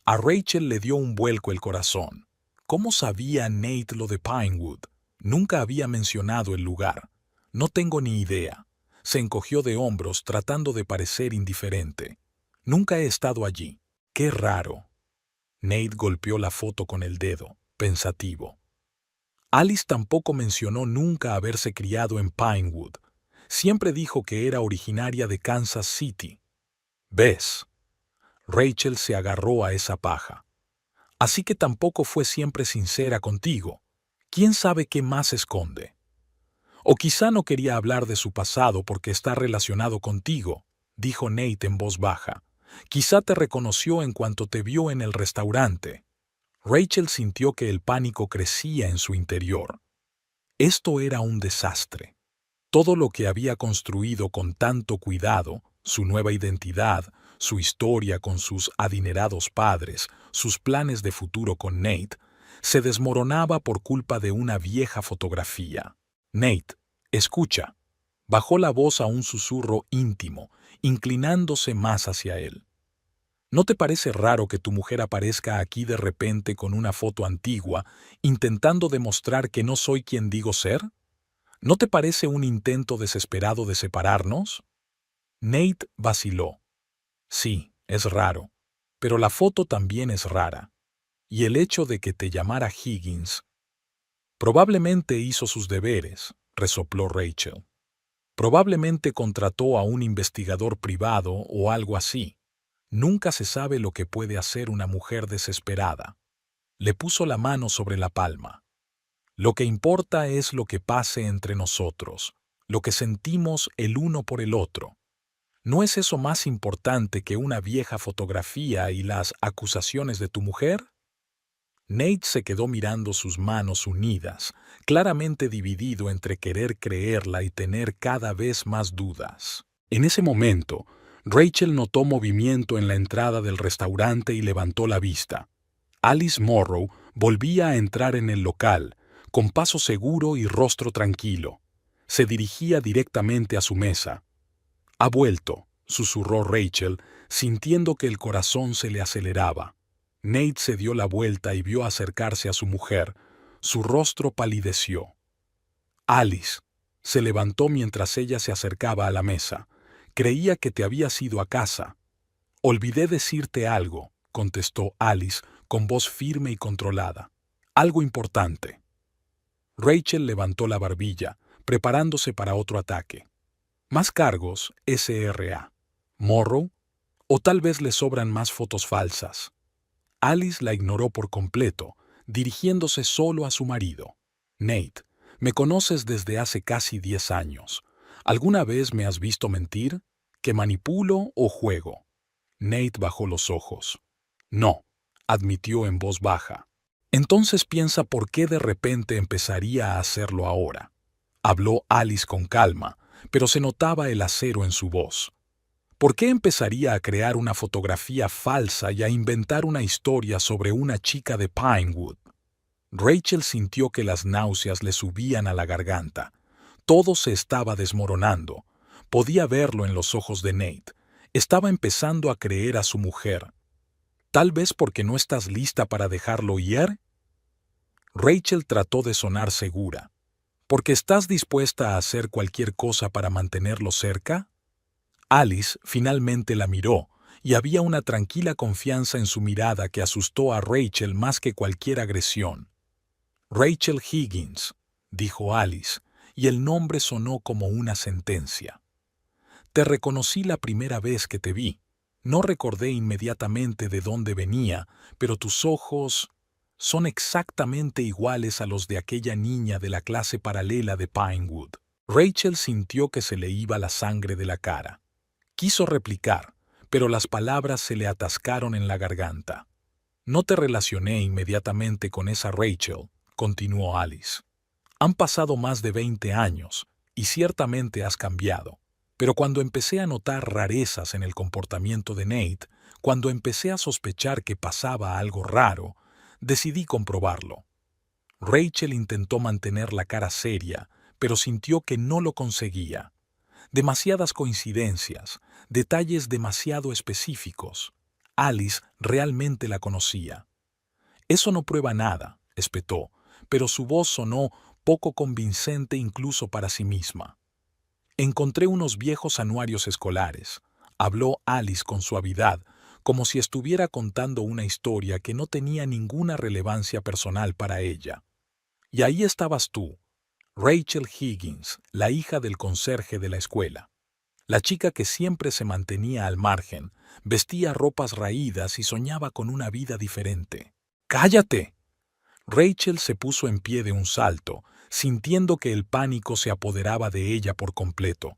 A Rachel le dio un vuelco el corazón. ¿Cómo sabía Nate lo de Pinewood? Nunca había mencionado el lugar. No tengo ni idea. Se encogió de hombros tratando de parecer indiferente. Nunca he estado allí. ¡Qué raro! Nate golpeó la foto con el dedo, pensativo. Alice tampoco mencionó nunca haberse criado en Pinewood. Siempre dijo que era originaria de Kansas City. ¿Ves? Rachel se agarró a esa paja. Así que tampoco fue siempre sincera contigo. ¿Quién sabe qué más esconde? O quizá no quería hablar de su pasado porque está relacionado contigo, dijo Nate en voz baja. Quizá te reconoció en cuanto te vio en el restaurante. Rachel sintió que el pánico crecía en su interior. Esto era un desastre. Todo lo que había construido con tanto cuidado, su nueva identidad, su historia con sus adinerados padres, sus planes de futuro con Nate, se desmoronaba por culpa de una vieja fotografía. Nate, escucha. Bajó la voz a un susurro íntimo, inclinándose más hacia él. ¿No te parece raro que tu mujer aparezca aquí de repente con una foto antigua, intentando demostrar que no soy quien digo ser? ¿No te parece un intento desesperado de separarnos? Nate vaciló. Sí, es raro, pero la foto también es rara. Y el hecho de que te llamara Higgins. Probablemente hizo sus deberes, resopló Rachel. Probablemente contrató a un investigador privado o algo así. Nunca se sabe lo que puede hacer una mujer desesperada. Le puso la mano sobre la palma. Lo que importa es lo que pase entre nosotros, lo que sentimos el uno por el otro. ¿No es eso más importante que una vieja fotografía y las acusaciones de tu mujer? Nate se quedó mirando sus manos unidas, claramente dividido entre querer creerla y tener cada vez más dudas. En ese momento, Rachel notó movimiento en la entrada del restaurante y levantó la vista. Alice Morrow volvía a entrar en el local, con paso seguro y rostro tranquilo. Se dirigía directamente a su mesa. «Ha vuelto», susurró Rachel, sintiendo que el corazón se le aceleraba. Nate se dio la vuelta y vio acercarse a su mujer. Su rostro palideció. «Alice», se levantó mientras ella se acercaba a la mesa. «Creía que te habías ido a casa». «Olvidé decirte algo», contestó Alice con voz firme y controlada. «Algo importante». Rachel levantó la barbilla, preparándose para otro ataque. «¿Más cargos, SRA? ¿Morrow? ¿O tal vez le sobran más fotos falsas?» Alice la ignoró por completo, dirigiéndose solo a su marido. «Nate, me conoces desde hace casi 10 años. ¿Alguna vez me has visto mentir? ¿Que manipulo o juego?» Nate bajó los ojos. «No», admitió en voz baja. «Entonces piensa por qué de repente empezaría a hacerlo ahora». Habló Alice con calma, pero se notaba el acero en su voz. ¿Por qué empezaría a crear una fotografía falsa y a inventar una historia sobre una chica de Pinewood? Rachel sintió que las náuseas le subían a la garganta. Todo se estaba desmoronando. Podía verlo en los ojos de Nate. Estaba empezando a creer a su mujer. ¿Tal vez porque no estás lista para dejarlo ir? Rachel trató de sonar segura. ¿Porque estás dispuesta a hacer cualquier cosa para mantenerlo cerca? Alice finalmente la miró, y había una tranquila confianza en su mirada que asustó a Rachel más que cualquier agresión. «Rachel Higgins», dijo Alice, y el nombre sonó como una sentencia. «Te reconocí la primera vez que te vi. No recordé inmediatamente de dónde venía, pero tus ojos son exactamente iguales a los de aquella niña de la clase paralela de Pinewood. Rachel sintió que se le iba la sangre de la cara. Quiso replicar, pero las palabras se le atascaron en la garganta. No te relacioné inmediatamente con esa Rachel, continuó Alice. Han pasado más de 20 años, y ciertamente has cambiado. Pero cuando empecé a notar rarezas en el comportamiento de Nate, cuando empecé a sospechar que pasaba algo raro, decidí comprobarlo. Rachel intentó mantener la cara seria, pero sintió que no lo conseguía. Demasiadas coincidencias, detalles demasiado específicos. Alice realmente la conocía. Eso no prueba nada, espetó, pero su voz sonó poco convincente incluso para sí misma. Encontré unos viejos anuarios escolares, habló Alice con suavidad, como si estuviera contando una historia que no tenía ninguna relevancia personal para ella. Y ahí estabas tú, Rachel Higgins, la hija del conserje de la escuela. La chica que siempre se mantenía al margen, vestía ropas raídas y soñaba con una vida diferente. ¡Cállate! Rachel se puso en pie de un salto, sintiendo que el pánico se apoderaba de ella por completo.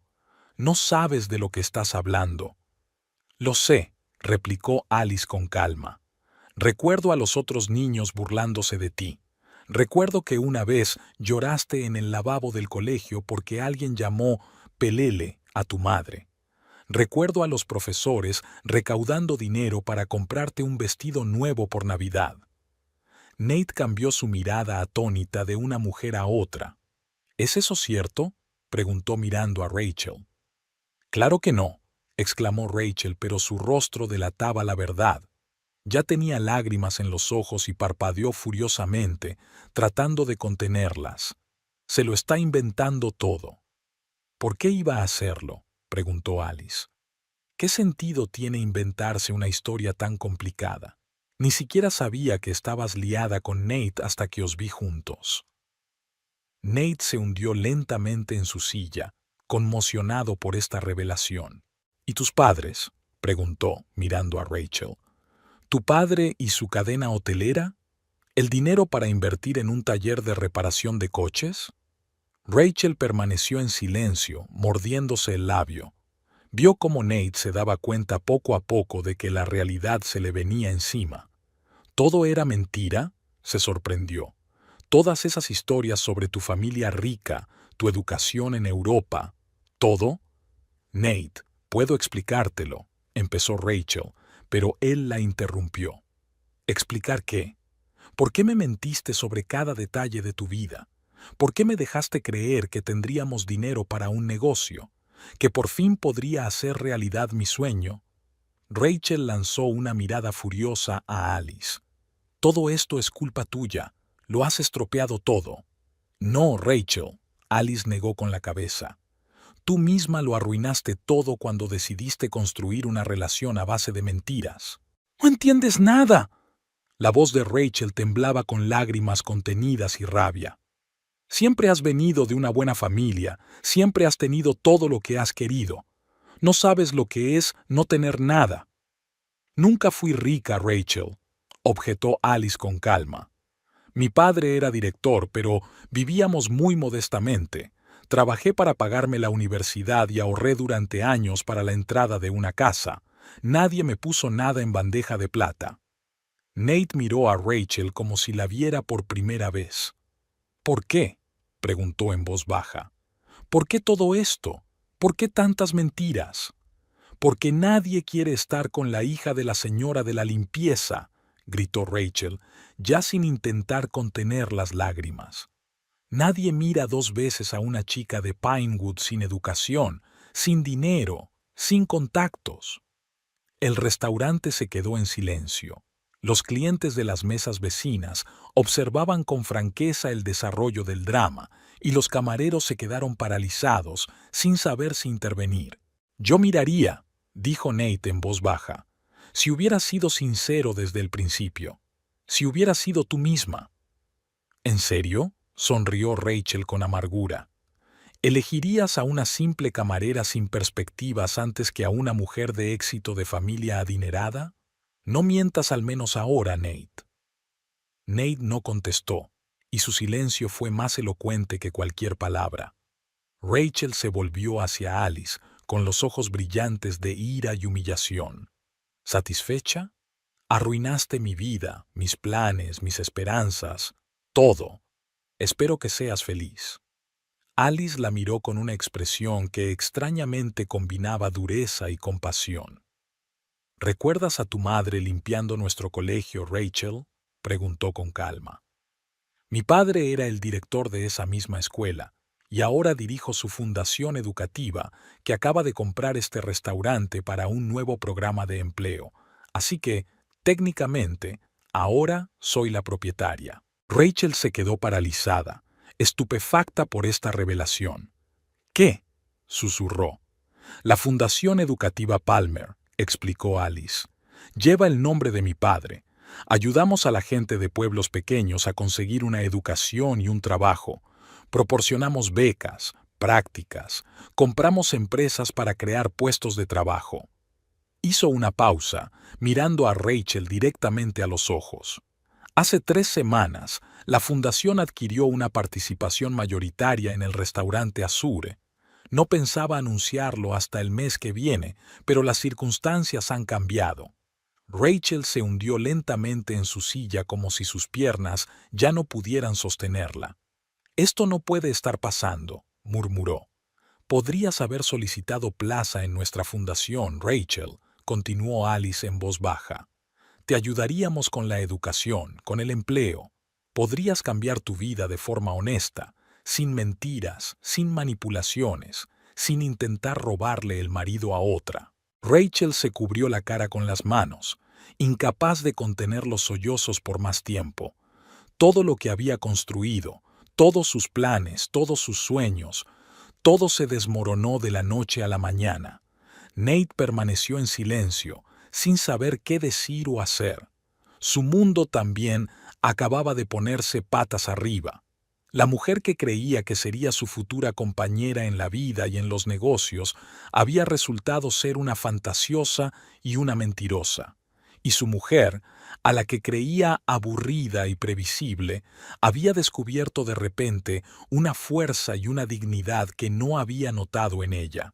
No sabes de lo que estás hablando. Lo sé, replicó Alice con calma. Recuerdo a los otros niños burlándose de ti. Recuerdo que una vez lloraste en el lavabo del colegio porque alguien llamó Pelele a tu madre. Recuerdo a los profesores recaudando dinero para comprarte un vestido nuevo por Navidad. Nate cambió su mirada atónita de una mujer a otra. ¿Es eso cierto?, preguntó mirando a Rachel. Claro que no, exclamó Rachel, pero su rostro delataba la verdad. Ya tenía lágrimas en los ojos y parpadeó furiosamente, tratando de contenerlas. Se lo está inventando todo. ¿Por qué iba a hacerlo?, preguntó Alice. ¿Qué sentido tiene inventarse una historia tan complicada? Ni siquiera sabía que estabas liada con Nate hasta que os vi juntos. Nate se hundió lentamente en su silla, conmocionado por esta revelación. ¿Y tus padres?, preguntó, mirando a Rachel. ¿Tu padre y su cadena hotelera? ¿El dinero para invertir en un taller de reparación de coches? Rachel permaneció en silencio, mordiéndose el labio. Vio cómo Nate se daba cuenta poco a poco de que la realidad se le venía encima. ¿Todo era mentira?, se sorprendió. Todas esas historias sobre tu familia rica, tu educación en Europa, ¿todo? Nate, puedo explicártelo, empezó Rachel, pero él la interrumpió. ¿Explicar qué? ¿Por qué me mentiste sobre cada detalle de tu vida? ¿Por qué me dejaste creer que tendríamos dinero para un negocio? ¿Que por fin podría hacer realidad mi sueño? Rachel lanzó una mirada furiosa a Alice. Todo esto es culpa tuya. Lo has estropeado todo. No, Rachel, Alice negó con la cabeza. Tú misma lo arruinaste todo cuando decidiste construir una relación a base de mentiras. ¡No entiendes nada! La voz de Rachel temblaba con lágrimas contenidas y rabia. Siempre has venido de una buena familia, siempre has tenido todo lo que has querido. No sabes lo que es no tener nada. Nunca fui rica, Rachel, objetó Alice con calma. Mi padre era director, pero vivíamos muy modestamente. Trabajé para pagarme la universidad y ahorré durante años para la entrada de una casa. Nadie me puso nada en bandeja de plata. Nate miró a Rachel como si la viera por primera vez. ¿Por qué?, preguntó en voz baja. ¿Por qué todo esto? ¿Por qué tantas mentiras? Porque nadie quiere estar con la hija de la señora de la limpieza, gritó Rachel, ya sin intentar contener las lágrimas. Nadie mira dos veces a una chica de Pinewood sin educación, sin dinero, sin contactos. El restaurante se quedó en silencio. Los clientes de las mesas vecinas observaban con franqueza el desarrollo del drama y los camareros se quedaron paralizados, sin saber si intervenir. Yo miraría, dijo Nate en voz baja, si hubieras sido sincero desde el principio, si hubieras sido tú misma. ¿En serio?, sonrió Rachel con amargura. ¿Elegirías a una simple camarera sin perspectivas antes que a una mujer de éxito de familia adinerada? No mientas al menos ahora, Nate. Nate no contestó, y su silencio fue más elocuente que cualquier palabra. Rachel se volvió hacia Alice con los ojos brillantes de ira y humillación. ¿Satisfecha? Arruinaste mi vida, mis planes, mis esperanzas, todo. Espero que seas feliz. Alice la miró con una expresión que extrañamente combinaba dureza y compasión. ¿Recuerdas a tu madre limpiando nuestro colegio, Rachel?, preguntó con calma. Mi padre era el director de esa misma escuela, y ahora dirijo su fundación educativa que acaba de comprar este restaurante para un nuevo programa de empleo, así que, técnicamente, ahora soy la propietaria. Rachel se quedó paralizada, estupefacta por esta revelación. ¿Qué?, susurró. La Fundación Educativa Palmer, explicó Alice, lleva el nombre de mi padre. Ayudamos a la gente de pueblos pequeños a conseguir una educación y un trabajo. Proporcionamos becas, prácticas, compramos empresas para crear puestos de trabajo. Hizo una pausa, mirando a Rachel directamente a los ojos. Hace 3 semanas, la fundación adquirió una participación mayoritaria en el restaurante Azure. No pensaba anunciarlo hasta el mes que viene, pero las circunstancias han cambiado. Rachel se hundió lentamente en su silla como si sus piernas ya no pudieran sostenerla. «Esto no puede estar pasando», murmuró. «Podrías haber solicitado plaza en nuestra fundación, Rachel», continuó Alice en voz baja. «Te ayudaríamos con la educación, con el empleo. Podrías cambiar tu vida de forma honesta, sin mentiras, sin manipulaciones, sin intentar robarle el marido a otra». Rachel se cubrió la cara con las manos, incapaz de contener los sollozos por más tiempo. Todo lo que había construido, todos sus planes, todos sus sueños, todo se desmoronó de la noche a la mañana. Nate permaneció en silencio, sin saber qué decir o hacer. Su mundo también acababa de ponerse patas arriba. La mujer que creía que sería su futura compañera en la vida y en los negocios había resultado ser una fantasiosa y una mentirosa. Y su mujer, a la que creía aburrida y previsible, había descubierto de repente una fuerza y una dignidad que no había notado en ella.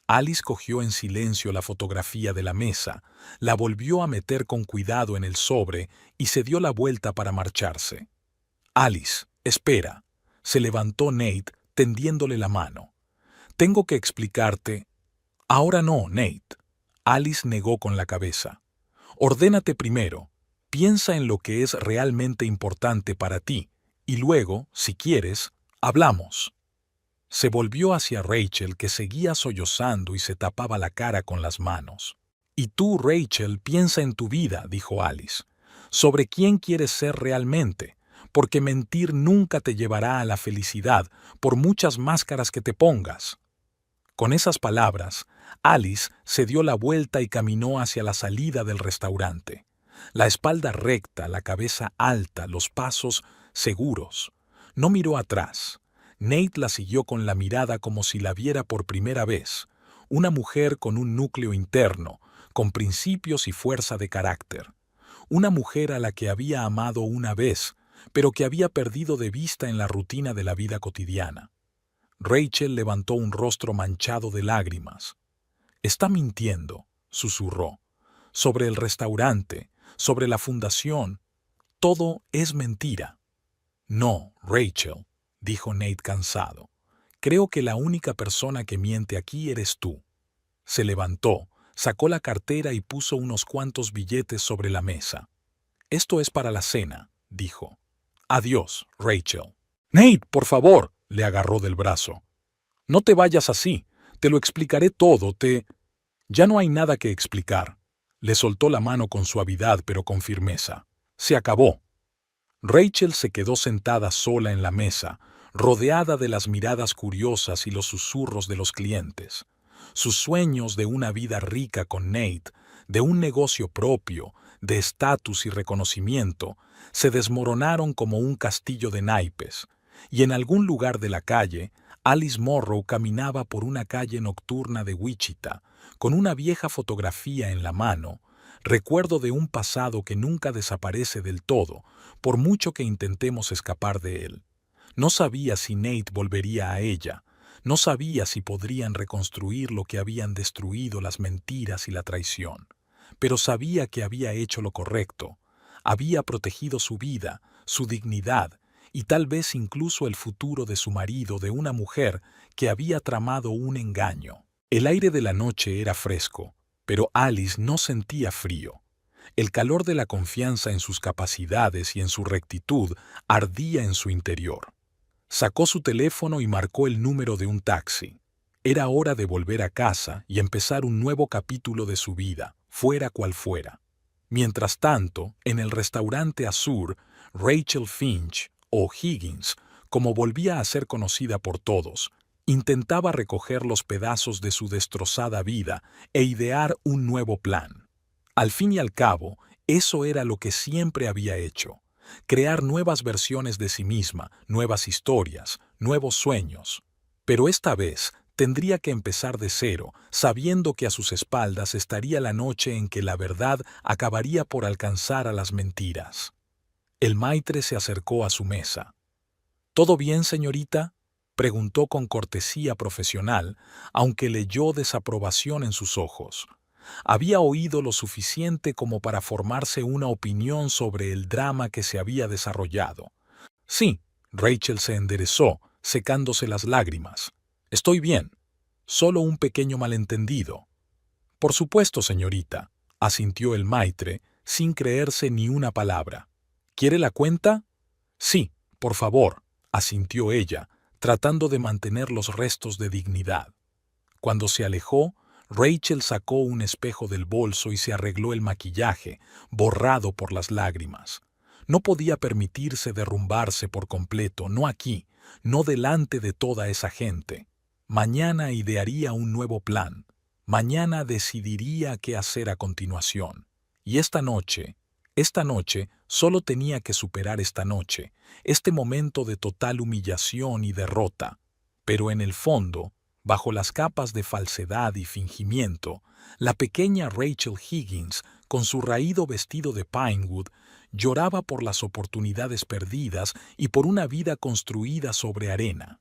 Alice cogió en silencio la fotografía de la mesa, la volvió a meter con cuidado en el sobre y se dio la vuelta para marcharse. «Alice, espera», se levantó Nate tendiéndole la mano. «Tengo que explicarte». «Ahora no, Nate». Alice negó con la cabeza. «Ordénate primero, piensa en lo que es realmente importante para ti, y luego, si quieres, hablamos». Se volvió hacia Rachel, que seguía sollozando y se tapaba la cara con las manos. «Y tú, Rachel, piensa en tu vida», dijo Alice. «Sobre quién quieres ser realmente, porque mentir nunca te llevará a la felicidad, por muchas máscaras que te pongas». Con esas palabras, Alice se dio la vuelta y caminó hacia la salida del restaurante. La espalda recta, la cabeza alta, los pasos seguros. No miró atrás. Nate la siguió con la mirada como si la viera por primera vez. Una mujer con un núcleo interno, con principios y fuerza de carácter. Una mujer a la que había amado una vez, pero que había perdido de vista en la rutina de la vida cotidiana. Rachel levantó un rostro manchado de lágrimas. «Está mintiendo», susurró. «Sobre el restaurante, sobre la fundación, todo es mentira». «No, Rachel», dijo Nate cansado. «Creo que la única persona que miente aquí eres tú». Se levantó, sacó la cartera y puso unos cuantos billetes sobre la mesa. «Esto es para la cena», dijo. «Adiós, Rachel». «Nate, por favor», le agarró del brazo. «No te vayas así, te lo explicaré todo, Ya no hay nada que explicar». Le soltó la mano con suavidad pero con firmeza. «Se acabó». Rachel se quedó sentada sola en la mesa, rodeada de las miradas curiosas y los susurros de los clientes. Sus sueños de una vida rica con Nate, de un negocio propio, de estatus y reconocimiento, se desmoronaron como un castillo de naipes, y en algún lugar de la calle, Alice Morrow caminaba por una calle nocturna de Wichita, con una vieja fotografía en la mano, recuerdo de un pasado que nunca desaparece del todo, por mucho que intentemos escapar de él. No sabía si Nate volvería a ella, no sabía si podrían reconstruir lo que habían destruido las mentiras y la traición, pero sabía que había hecho lo correcto, había protegido su vida, su dignidad, y tal vez incluso el futuro de su marido, de una mujer que había tramado un engaño. El aire de la noche era fresco, pero Alice no sentía frío. El calor de la confianza en sus capacidades y en su rectitud ardía en su interior. Sacó su teléfono y marcó el número de un taxi. Era hora de volver a casa y empezar un nuevo capítulo de su vida, fuera cual fuera. Mientras tanto, en el restaurante Azur, Rachel Finch, o Higgins, como volvía a ser conocida por todos, intentaba recoger los pedazos de su destrozada vida e idear un nuevo plan. Al fin y al cabo, eso era lo que siempre había hecho: crear nuevas versiones de sí misma, nuevas historias, nuevos sueños. Pero esta vez tendría que empezar de cero, sabiendo que a sus espaldas estaría la noche en que la verdad acabaría por alcanzar a las mentiras. El maitre se acercó a su mesa. ¿Todo bien, señorita?, preguntó con cortesía profesional, aunque leyó desaprobación en sus ojos. Había oído lo suficiente como para formarse una opinión sobre el drama que se había desarrollado. Sí, Rachel se enderezó, secándose las lágrimas. Estoy bien. Solo un pequeño malentendido. Por supuesto, señorita, asintió el maitre, sin creerse ni una palabra. ¿Quiere la cuenta? Sí, por favor, asintió ella, tratando de mantener los restos de dignidad. Cuando se alejó, Rachel sacó un espejo del bolso y se arregló el maquillaje, borrado por las lágrimas. No podía permitirse derrumbarse por completo, no aquí, no delante de toda esa gente. Mañana idearía un nuevo plan. Mañana decidiría qué hacer a continuación. Y esta noche, solo tenía que superar esta noche, este momento de total humillación y derrota. Pero en el fondo, bajo las capas de falsedad y fingimiento, la pequeña Rachel Higgins, con su raído vestido de Pinewood, lloraba por las oportunidades perdidas y por una vida construida sobre arena.